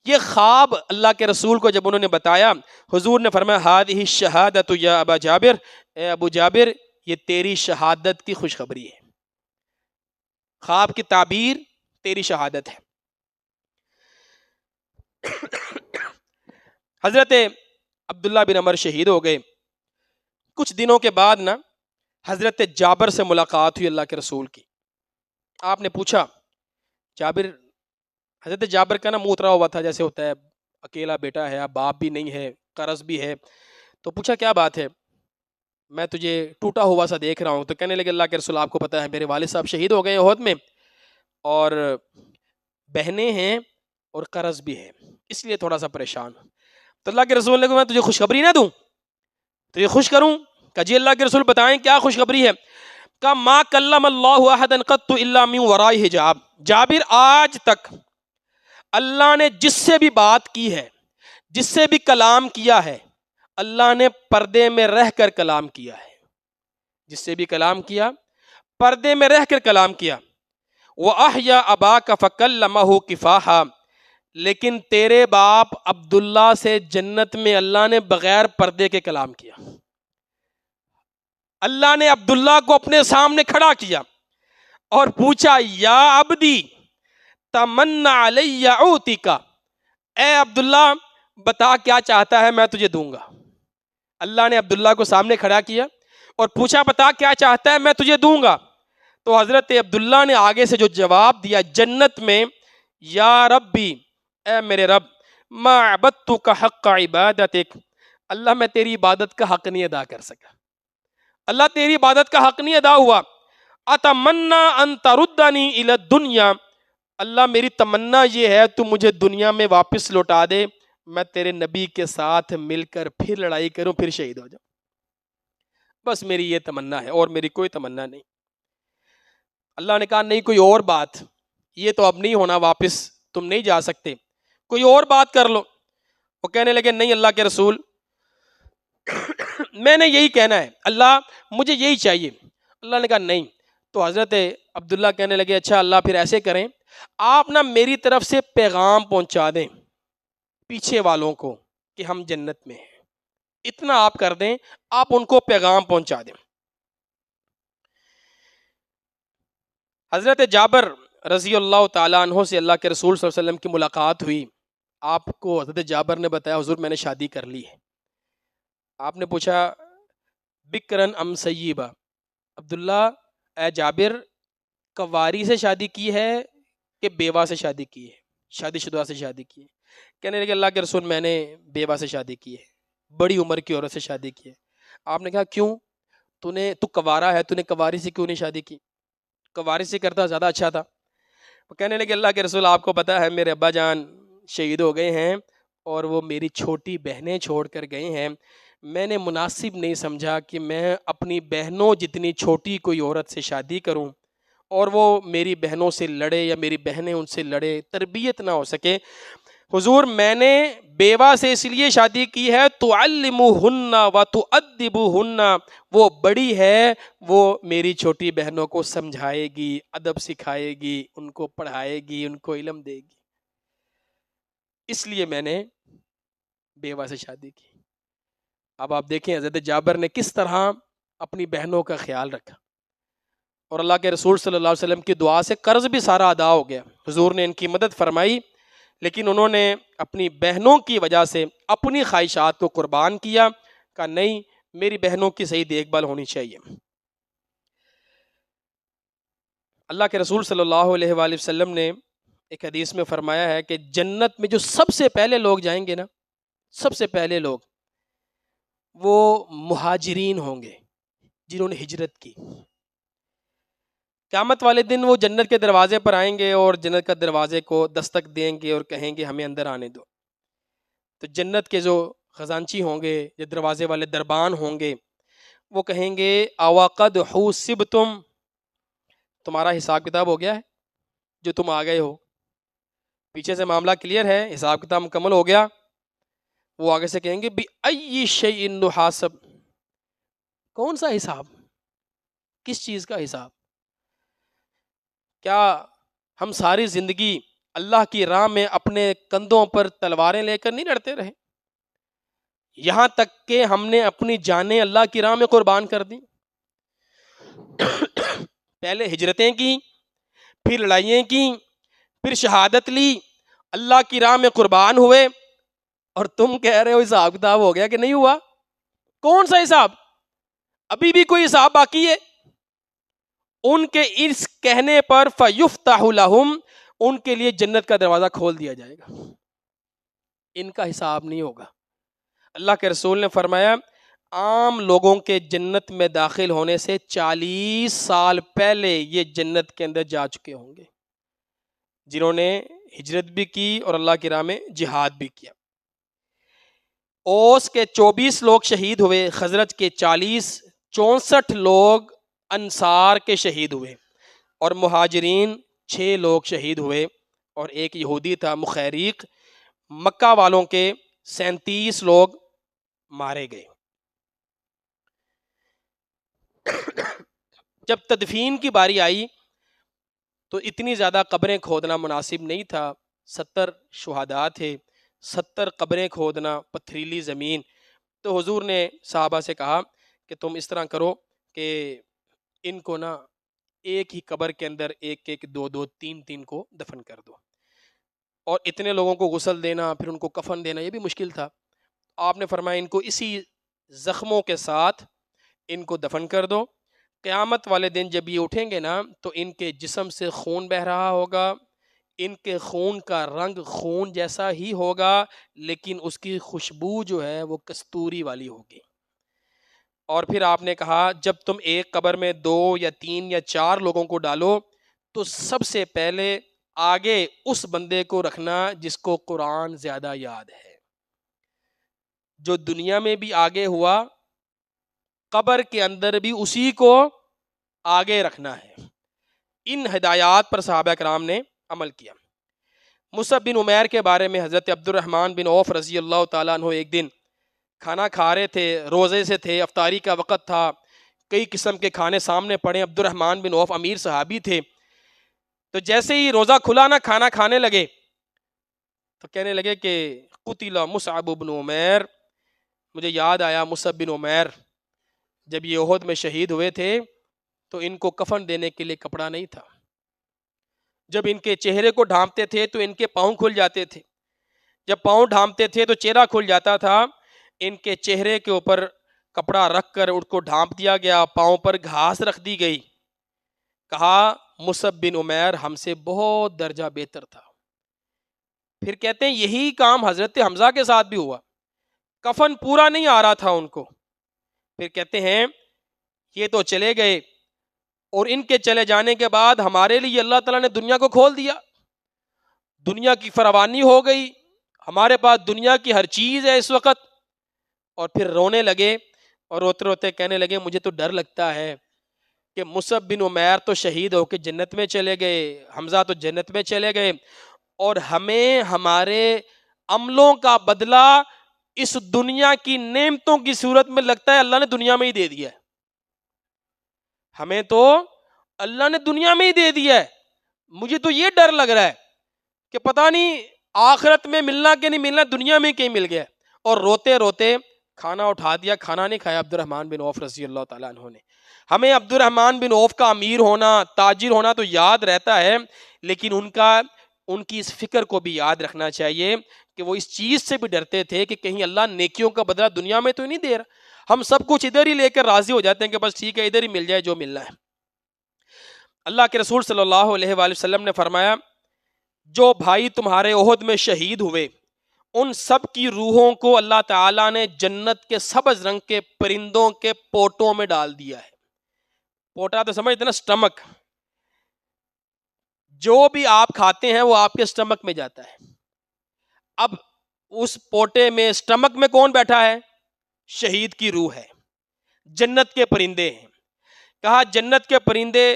یہ خواب اللہ کے رسول کو جب انہوں نے بتایا، حضور نے فرمایا ہذہ الشہادۃ یا ابا جابر، اے ابو جابر یہ تیری شہادت کی خوشخبری ہے، خواب کی تعبیر تیری شہادت ہے. حضرت عبداللہ بن عمر شہید ہو گئے. کچھ دنوں کے بعد نا حضرت جابر سے ملاقات ہوئی اللہ کے رسول کی. آپ نے پوچھا جابر، حضرت جابر کا نا منہ اترا ہوا تھا، جیسے ہوتا ہے اکیلا بیٹا ہے، باپ بھی نہیں ہے، قرض بھی ہے. تو پوچھا کیا بات ہے؟ میں تجھے ٹوٹا ہوا سا دیکھ رہا ہوں. تو کہنے لگے اللہ کے رسول آپ کو پتہ ہے میرے والد صاحب شہید ہو گئے احد میں، اور بہنیں ہیں اور قرض بھی ہے، اس لیے تھوڑا سا پریشان ہوں. تو اللہ کے رسول نے کہا میں تجھے خوشخبری نہ دوں، تجھے خوش کروں؟ کہ جی اللہ کے رسول بتائیں کیا خوشخبری ہے؟ کہ ما کلم اللہ احدا قط الا من وراء حجاب. جابر آج تک اللہ نے جس سے بھی بات کی ہے، جس سے بھی کلام کیا ہے، اللہ نے پردے میں رہ کر کلام کیا ہے. جس سے بھی کلام کیا پردے میں رہ کر کلام کیا. وَأَحْيَا أَبَاكَ فَكَلَّمَهُ كِفَاحًا، لیکن تیرے باپ عبداللہ سے جنت میں اللہ نے بغیر پردے کے کلام کیا. اللہ نے عبداللہ کو اپنے سامنے کھڑا کیا اور پوچھا یا عبدی تمنا علی اعطیک، اے عبداللہ بتا کیا چاہتا ہے میں تجھے دوں گا. اللہ نے عبداللہ کو سامنے کھڑا کیا اور پوچھا بتا کیا چاہتا ہے میں تجھے دوں گا. تو حضرت عبداللہ نے آگے سے جو جواب دیا جنت میں، یا ربی اے میرے رب، ما عبدتک حق عبادتک، اللہ میں تیری عبادت کا حق نہیں ادا کر سکا، اللہ تیری عبادت کا حق نہیں ادا ہوا. اتمنا ان تردنی الی الدنیا، اللہ میری تمنا یہ ہے تو مجھے دنیا میں واپس لوٹا دے، میں تیرے نبی کے ساتھ مل کر پھر لڑائی کروں، پھر شہید ہو جاؤں. بس میری یہ تمنا ہے اور میری کوئی تمنا نہیں. اللہ نے کہا نہیں کوئی اور بات، یہ تو اب نہیں ہونا، واپس تم نہیں جا سکتے، کوئی اور بات کر لو. وہ کہنے لگے نہیں اللہ کے رسول میں نے یہی کہنا ہے، اللہ مجھے یہی چاہیے. اللہ نے کہا نہیں. تو حضرت عبداللہ کہنے لگے اچھا اللہ پھر ایسے کریں، آپ نا میری طرف سے پیغام پہنچا دیں پیچھے والوں کو کہ ہم جنت میں ہیں، اتنا آپ کر دیں، آپ ان کو پیغام پہنچا دیں. حضرت جابر رضی اللہ تعالیٰ عنہ سے اللہ کے رسول صلی اللہ علیہ وسلم کی ملاقات ہوئی. آپ کو حضرت جابر نے بتایا حضور میں نے شادی کر لی ہے. آپ نے پوچھا بکرن ام سیبہ، عبداللہ اے جابر کواری سے شادی کی ہے کہ بیوہ سے شادی کی ہے، شادی شدہ سے شادی کی ہے؟ کہنے لگے اللہ کے رسول میں نے بیوہ سے شادی کی ہے، بڑی عمر کی عورت سے شادی کی ہے۔ آپ نے کہا کیوں؟ تو کوارا ہے، تو نے کواری سے کیوں نہیں شادی کی؟ کواری سے کرتا زیادہ اچھا تھا۔ وہ کہنے لگے اللہ کے رسول آپ کو پتہ ہے میرے ابا جان شہید ہو گئے ہیں اور وہ میری چھوٹی بہنیں چھوڑ کر گئے ہیں، میں نے مناسب نہیں سمجھا کہ میں اپنی بہنوں جتنی چھوٹی کوئی عورت سے شادی کروں اور وہ میری بہنوں سے لڑے یا میری بہنیں ان سے لڑے، تربیت نہ ہو سکے۔ حضور میں نے بیوہ سے اس لیے شادی کی ہے تعلموہن و تؤدبوہن، وہ بڑی ہے، وہ میری چھوٹی بہنوں کو سمجھائے گی، ادب سکھائے گی، ان کو پڑھائے گی، ان کو علم دے گی، اس لیے میں نے بیوہ سے شادی کی۔ اب آپ دیکھیں حضرت جابر نے کس طرح اپنی بہنوں کا خیال رکھا، اور اللہ کے رسول صلی اللہ علیہ وسلم کی دعا سے قرض بھی سارا ادا ہو گیا، حضور نے ان کی مدد فرمائی، لیکن انہوں نے اپنی بہنوں کی وجہ سے اپنی خواہشات کو قربان کیا، کہا نہیں میری بہنوں کی صحیح دیکھ بھال ہونی چاہیے۔ اللہ کے رسول صلی اللہ علیہ وآلہ وسلم نے ایک حدیث میں فرمایا ہے کہ جنت میں جو سب سے پہلے لوگ جائیں گے نا، سب سے پہلے لوگ وہ مہاجرین ہوں گے جنہوں نے ہجرت کی۔ قیامت والے دن وہ جنت کے دروازے پر آئیں گے اور جنت کا دروازے کو دستک دیں گے اور کہیں گے ہمیں اندر آنے دو۔ تو جنت کے جو خزانچی ہوں گے، جو دروازے والے دربان ہوں گے، وہ کہیں گے اواقد حوسبتم، تمہارا حساب کتاب ہو گیا ہے جو تم آ گئے ہو، پیچھے سے معاملہ کلیئر ہے، حساب کتاب مکمل ہو گیا۔ وہ آگے سے کہیں گے بِأَيِّ شَيْءٍ نُحَاسَب، کون سا حساب، کس چیز کا حساب؟ کیا ہم ساری زندگی اللہ کی راہ میں اپنے کندھوں پر تلواریں لے کر نہیں لڑتے رہے، یہاں تک کہ ہم نے اپنی جانیں اللہ کی راہ میں قربان کر دی؟ پہلے ہجرتیں کی، پھر لڑائیاں کی، پھر شہادت لی، اللہ کی راہ میں قربان ہوئے، اور تم کہہ رہے ہو حساب کتاب ہو گیا کہ نہیں ہوا؟ کون سا حساب؟ ابھی بھی کوئی حساب باقی ہے؟ ان کے اس کہنے پر فَيُفْتَحُ لَهُمْ، ان کے لیے جنت کا دروازہ کھول دیا جائے گا، ان کا حساب نہیں ہوگا۔ اللہ کے رسول نے فرمایا عام لوگوں کے جنت میں داخل ہونے سے 40 سال پہلے یہ جنت کے اندر جا چکے ہوں گے، جنہوں نے ہجرت بھی کی اور اللہ کی راہ میں جہاد بھی کیا۔ اوس کے 24 لوگ شہید ہوئے، خزرج کے 40، 64 لوگ انصار کے شہید ہوئے، اور مہاجرین 6 لوگ شہید ہوئے، اور ایک یہودی تھا مخیریق۔ مکہ والوں کے 37 لوگ مارے گئے۔ جب تدفین کی باری آئی تو اتنی زیادہ قبریں کھودنا مناسب نہیں تھا، 70 شہداء تھے، 70 قبریں کھودنا، پتھریلی زمین۔ تو حضور نے صحابہ سے کہا کہ تم اس طرح کرو کہ ان کو نا ایک ہی قبر کے اندر ایک ایک، دو دو، تین تین کو دفن کر دو، اور اتنے لوگوں کو غسل دینا پھر ان کو کفن دینا یہ بھی مشکل تھا۔ آپ نے فرمایا ان کو اسی زخموں کے ساتھ ان کو دفن کر دو، قیامت والے دن جب یہ اٹھیں گے نا تو ان کے جسم سے خون بہہ رہا ہوگا، ان کے خون کا رنگ خون جیسا ہی ہوگا، لیکن اس کی خوشبو جو ہے وہ کستوری والی ہوگی۔ اور پھر آپ نے کہا جب تم ایک قبر میں 2 یا 3 یا 4 لوگوں کو ڈالو تو سب سے پہلے آگے اس بندے کو رکھنا جس کو قرآن زیادہ یاد ہے، جو دنیا میں بھی آگے ہوا قبر کے اندر بھی اسی کو آگے رکھنا ہے۔ ان ہدایات پر صحابہ کرام نے عمل کیا۔ مصعب بن عمیر کے بارے میں حضرت عبد الرحمن بن عوف رضی اللہ تعالیٰ عنہ ایک دن کھانا کھا رہے تھے، روزے سے تھے، افطاری کا وقت تھا، کئی قسم کے کھانے سامنے پڑے، عبد الرحمن بن عوف امیر صحابی تھے، تو جیسے ہی روزہ کھلا نا کھانا کھانے لگے تو کہنے لگے کہ قتل مصعب بن عمیر، مجھے یاد آیا مصعب بن عمیر جب یہ احد میں شہید ہوئے تھے تو ان کو کفن دینے کے لیے کپڑا نہیں تھا، جب ان کے چہرے کو ڈھانپتے تھے تو ان کے پاؤں کھل جاتے تھے، جب پاؤں ڈھانپتے تھے تو چہرہ کھل جاتا تھا، ان کے چہرے کے اوپر کپڑا رکھ کر ان کو ڈھانپ دیا گیا، پاؤں پر گھاس رکھ دی گئی۔ کہا مصعب بن عمیر ہم سے بہت درجہ بہتر تھا، پھر کہتے ہیں یہی کام حضرت حمزہ کے ساتھ بھی ہوا، کفن پورا نہیں آ رہا تھا ان کو، پھر کہتے ہیں یہ تو چلے گئے، اور ان کے چلے جانے کے بعد ہمارے لیے اللہ تعالیٰ نے دنیا کو کھول دیا، دنیا کی فراوانی ہو گئی، ہمارے پاس دنیا کی ہر چیز ہے اس وقت۔ اور پھر رونے لگے اور روتے روتے کہنے لگے مجھے تو ڈر لگتا ہے کہ مصعب بن عمیر تو شہید ہو کے جنت میں چلے گئے، حمزہ تو جنت میں چلے گئے، اور ہمیں ہمارے عملوں کا بدلہ اس دنیا کی نعمتوں کی صورت میں لگتا ہے اللہ نے دنیا میں ہی دے دیا ہے، ہمیں تو اللہ نے دنیا میں ہی دے دیا ہے۔ مجھے تو یہ ڈر لگ رہا ہے کہ پتہ نہیں آخرت میں ملنا کہ نہیں ملنا، دنیا میں کہیں مل گیا۔ اور روتے روتے کھانا اٹھا دیا، کھانا نہیں کھایا عبد الرحمن بن عوف رضی اللہ تعالیٰ عنہ نے۔ ہمیں عبد الرحمن بن عوف کا امیر ہونا، تاجر ہونا تو یاد رہتا ہے، لیکن ان کی اس فکر کو بھی یاد رکھنا چاہیے کہ وہ اس چیز سے بھی ڈرتے تھے کہ کہیں اللہ نیکیوں کا بدلہ دنیا میں تو نہیں دے رہا، ہم سب کچھ ادھر ہی لے کر راضی ہو جاتے ہیں کہ بس ٹھیک ہے ادھر ہی مل جائے جو ملنا ہے۔ اللہ کے رسول صلی اللہ علیہ وآلہ وسلم نے فرمایا جو بھائی تمہارے احد میں شہید ہوئے ان سب کی روحوں کو اللہ تعالیٰ نے جنت کے سبز رنگ کے پرندوں کے پوٹوں میں ڈال دیا ہے۔ پوٹا تو سمجھتے نا، سٹمک، جو بھی آپ کھاتے ہیں وہ آپ کے سٹمک میں جاتا ہے۔ اب اس پوٹے میں، سٹمک میں کون بیٹھا ہے؟ شہید کی روح ہے، جنت کے پرندے ہیں۔ کہا جنت کے پرندے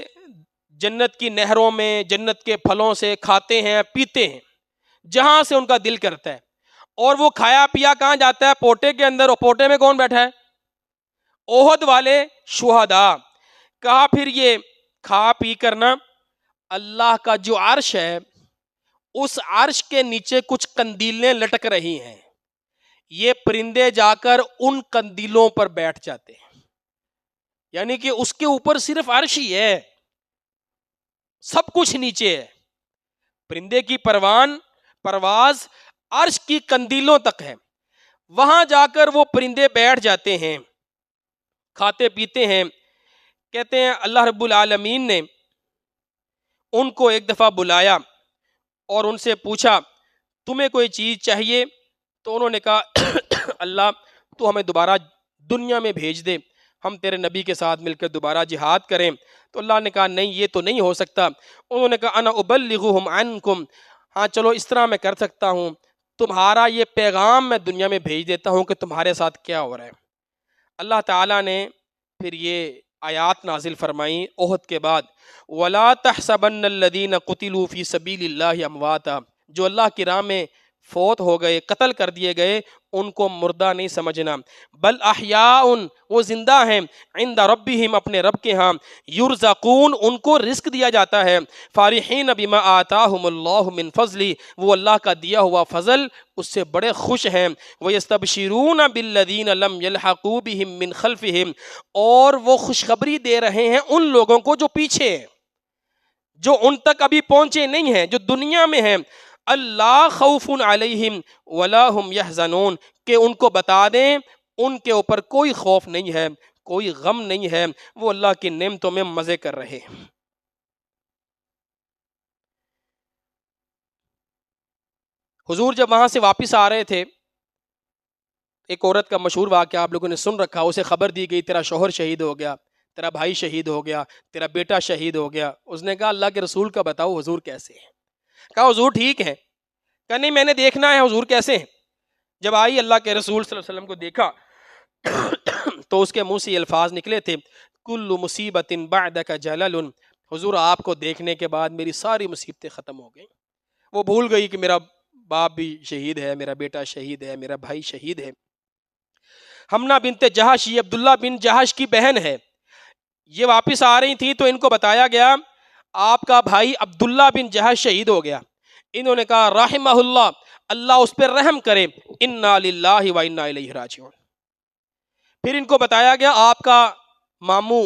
جنت کی نہروں میں جنت کے پھلوں سے کھاتے ہیں پیتے ہیں جہاں سے ان کا دل کرتا ہے، اور وہ کھایا پیا کہاں جاتا ہے؟ پوٹے کے اندر۔ اور پوٹے میں کون بیٹھا ہے؟ احد والے شہداء۔ کہا پھر یہ کھا پی کرنا اللہ کا جو عرش ہے اس عرش کے نیچے کچھ قندیلیں لٹک رہی ہیں، یہ پرندے جا کر ان قندیلوں پر بیٹھ جاتے ہیں، یعنی کہ اس کے اوپر صرف عرش ہی ہے، سب کچھ نیچے ہے۔ پرندے کی پرواز عرش کی قندیلوں تک ہے، وہاں جا کر وہ پرندے بیٹھ جاتے ہیں، کھاتے پیتے ہیں۔ کہتے ہیں اللہ رب العالمین نے ان کو ایک دفعہ بلایا اور ان سے پوچھا تمہیں کوئی چیز چاہیے؟ تو انہوں نے کہا اللہ تو ہمیں دوبارہ دنیا میں بھیج دے، ہم تیرے نبی کے ساتھ مل کر دوبارہ جہاد کریں۔ تو اللہ نے کہا نہیں یہ تو نہیں ہو سکتا۔ انہوں نے کہا انا ابلغہم عنکم، ہاں چلو اس طرح میں کر سکتا ہوں، تمہارا یہ پیغام میں دنیا میں بھیج دیتا ہوں کہ تمہارے ساتھ کیا ہو رہا ہے۔ اللہ تعالیٰ نے پھر یہ آیات نازل فرمائیں احد کے بعد، وَلَا تَحْسَبَنَّ الَّذِينَ قُتِلُوا فِي سَبِيلِ اللَّهِ أَمْوَاتًا، جو اللہ کی راہ میں فوت ہو گئے، قتل کر دیے گئے، ان کو مردہ نہیں سمجھنا، بل احیاء، وہ زندہ ہیں، عند ربہم، اپنے رب کے ہاں، یرزقون، ان کو رزق دیا جاتا ہے، فارحین بما آتاہم اللہ من فضلی، وہ اللہ کا دیا ہوا فضل اس سے بڑے خوش ہیں، وَيَسْتَبْشِرُونَ بِالَّذِينَ لَمْ يَلْحَقُوا بِهِم مِّن خَلْفِهِمْ، اور وہ خوشخبری دے رہے ہیں ان لوگوں کو جو پیچھے ہیں، جو ان تک ابھی پہنچے نہیں ہیں، جو دنیا میں ہیں، اللہ خوف علیہم ولا ہم یحزنون، کہ ان کو بتا دیں ان کے اوپر کوئی خوف نہیں ہے، کوئی غم نہیں ہے، وہ اللہ کی نعمتوں میں مزے کر رہے ہیں۔ حضور جب وہاں سے واپس آ رہے تھے، ایک عورت کا مشہور واقعہ آپ لوگوں نے سن رکھا، اسے خبر دی گئی تیرا شوہر شہید ہو گیا، تیرا بھائی شہید ہو گیا، تیرا بیٹا شہید ہو گیا۔ اس نے کہا اللہ کے رسول کا بتاؤ حضور کیسے ہیں؟ کہا حضور ٹھیک ہے۔ کہا نہیں میں نے دیکھنا ہے حضور کیسے ہیں۔ جب آئی اللہ کے رسول صلی اللہ علیہ وسلم کو دیکھا تو اس کے منہ سے یہ الفاظ نکلے تھے کل مصیبت بعدک جلل، حضور آپ کو دیکھنے کے بعد میری ساری مصیبتیں ختم ہو گئیں۔ وہ بھول گئی کہ میرا باپ بھی شہید ہے، میرا بیٹا شہید ہے، میرا بھائی شہید ہے۔ حمنہ بنت جہش، یہ عبداللہ بن جہش کی بہن ہے، یہ واپس آ رہی تھی تو ان کو بتایا گیا آپ کا بھائی عبداللہ بن جہش شہید ہو گیا۔ انہوں نے کہا رحمہ اللہ، اللہ اس پر رحم کرے، انا للہ و انا الیہ راجعون۔ پھر ان کو بتایا گیا آپ کا ماموں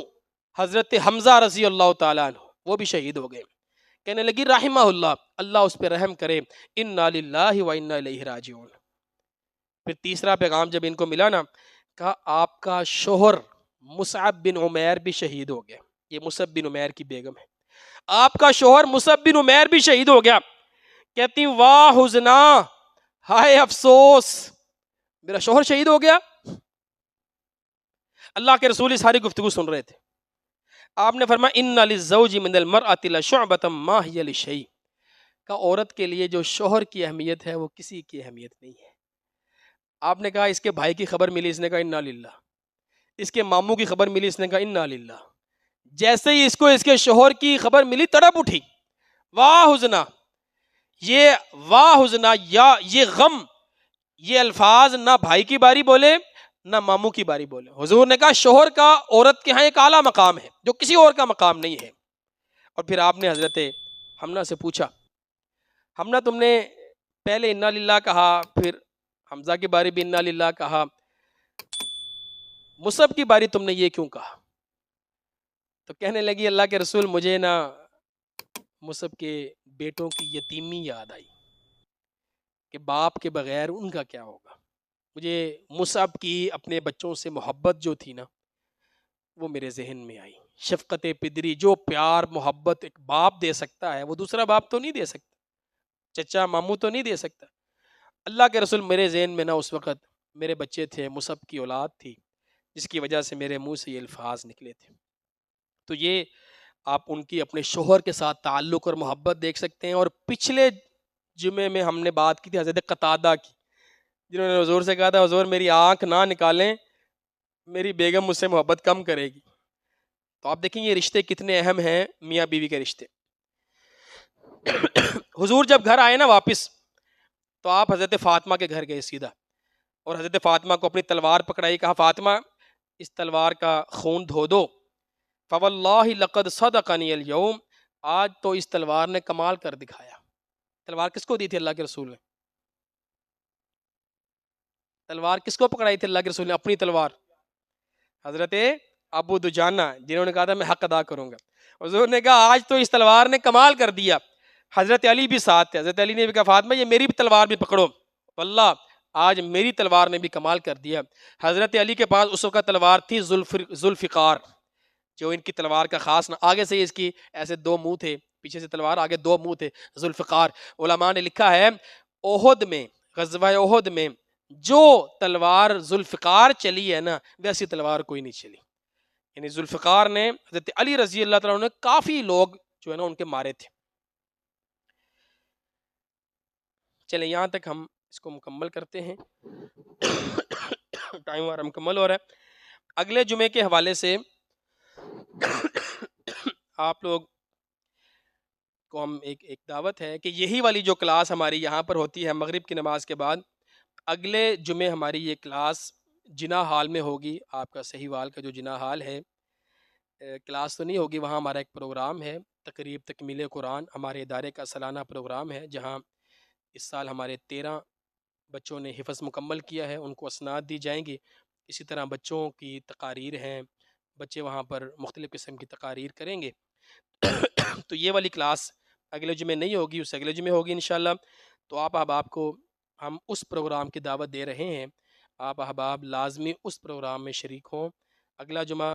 حضرت حمزہ رضی اللہ تعالیٰ عنہ وہ بھی شہید ہو گئے۔ کہنے لگی رحمہ اللہ، اللہ اس پہ رحم کرے، انا للہ و انا الیہ راجعون۔ پھر تیسرا پیغام جب ان کو ملا نا، کہا آپ کا شوہر مصعب بن عمیر بھی شہید ہو گیا، یہ مصعب بن عمیر کی بیگم ہے، آپ کا شوہر مصعب بن عمیر بھی شہید ہو گیا۔ کہتی واہ حزنا، ہائے افسوس، میرا شوہر شہید ہو گیا۔ اللہ کے رسول ساری گفتگو سن رہے تھے۔ آپ نے فرمایا ان للزوج من المرأة لشعبۃ ما هي لشیء، کا عورت کے لیے جو شوہر کی اہمیت ہے وہ کسی کی اہمیت نہیں ہے۔ آپ نے کہا اس کے بھائی کی خبر ملی، اس نے کہا انا للہ۔ اس کے ماموں کی خبر ملی، اس نے کہا انا للہ۔ جیسے ہی اس کو اس کے شوہر کی خبر ملی تڑپ اٹھی، واہ حزنا، یہ واہ حزنا یا یہ غم، یہ الفاظ نہ بھائی کی باری بولے نہ ماموں کی باری بولے۔ حضور نے کہا شوہر کا عورت کے ہاں ایک اعلیٰ مقام ہے جو کسی اور کا مقام نہیں ہے۔ اور پھر آپ نے حضرت حمنہ سے پوچھا، حمنہ تم نے پہلے انا للہ کہا، پھر حمزہ کی باری بھی انا للہ کہا، مصعب کی باری تم نے یہ کیوں کہا؟ تو کہنے لگی اللہ کے رسول مجھے نا مصعب کے بیٹوں کی یتیمی یاد آئی کہ باپ کے بغیر ان کا کیا ہوگا۔ مجھے مصعب کی اپنے بچوں سے محبت جو تھی نا وہ میرے ذہن میں آئی، شفقت پدری، جو پیار محبت ایک باپ دے سکتا ہے وہ دوسرا باپ تو نہیں دے سکتا، چچا ماموں تو نہیں دے سکتا۔ اللہ کے رسول میرے ذہن میں نا اس وقت میرے بچے تھے، مصعب کی اولاد تھی، جس کی وجہ سے میرے منہ سے یہ الفاظ نکلے تھے۔ تو یہ آپ ان کی اپنے شوہر کے ساتھ تعلق اور محبت دیکھ سکتے ہیں۔ اور پچھلے جمعے میں ہم نے بات کی تھی حضرت قتادہ کی، جنہوں نے حضور سے کہا تھا حضور میری آنکھ نہ نکالیں، میری بیگم مجھ سے محبت کم کرے گی۔ تو آپ دیکھیں یہ رشتے کتنے اہم ہیں، میاں بیوی کے رشتے۔ حضور جب گھر آئے نا واپس تو آپ حضرت فاطمہ کے گھر گئے سیدھا، اور حضرت فاطمہ کو اپنی تلوار پکڑائی، کہا فاطمہ اس تلوار کا خون دھو دو۔ فواللہ لقد صدقنی اليوم، آج تو اس تلوار نے کمال کر دکھایا۔ تلوار کس کو دی تھی اللہ کے رسول نے؟ تلوار کس کو پکڑائی تھی اللہ کے رسول نے؟ اپنی تلوار حضرت ابو دجانہ، جنہوں نے کہا تھا میں حق ادا کروں گا۔ حضور نے کہا آج تو اس تلوار نے کمال کر دیا۔ حضرت علی بھی ساتھ تھے، حضرت علی نے بھی کہا فاطمہ یہ میری بھی تلوار بھی پکڑو، واللہ آج میری تلوار نے بھی کمال کر دیا۔ حضرت علی کے پاس اس وقت تلوار تھی ذوالفقار، جو ان کی تلوار کا خاص نہ، آگے سے اس کی ایسے دو منہ تھے، پیچھے سے تلوار آگے دو منہ تھے، ذوالفقار۔ علماء نے لکھا ہے احد میں، غزوہ احد میں جو تلوار ذوالفقار چلی ہے نا ویسی تلوار کوئی نہیں چلی، یعنی ذوالفقار نے حضرت علی رضی اللہ تعالیٰ عنہ نے کافی لوگ جو ہے نا ان کے مارے تھے۔ چلیں یہاں تک ہم اس کو مکمل کرتے ہیں، ٹائم ہمارا مکمل ہو رہا ہے۔ اگلے جمعے کے حوالے سے آپ لوگ کو ہم ایک دعوت ہے کہ یہی والی جو کلاس ہماری یہاں پر ہوتی ہے مغرب کی نماز کے بعد، اگلے جمعے ہماری یہ کلاس جناح ہال میں ہوگی۔ آپ کا صحیح وال کا جو جناح ہال ہے، کلاس تو نہیں ہوگی، وہاں ہمارا ایک پروگرام ہے، تقریب تکمیل قرآن، ہمارے ادارے کا سالانہ پروگرام ہے، جہاں اس سال ہمارے 13 بچوں نے حفظ مکمل کیا ہے، ان کو اسناد دی جائیں گی۔ اسی طرح بچوں کی تقاریر ہیں، بچے وہاں پر مختلف قسم کی تقاریر کریں گے۔ تو یہ والی کلاس اگلے جمعے نہیں ہوگی، اس اگلے جمعے ہوگی انشاءاللہ۔ تو آپ احباب کو ہم اس پروگرام کی دعوت دے رہے ہیں، آپ احباب لازمی اس پروگرام میں شریک ہوں۔ اگلا جمعہ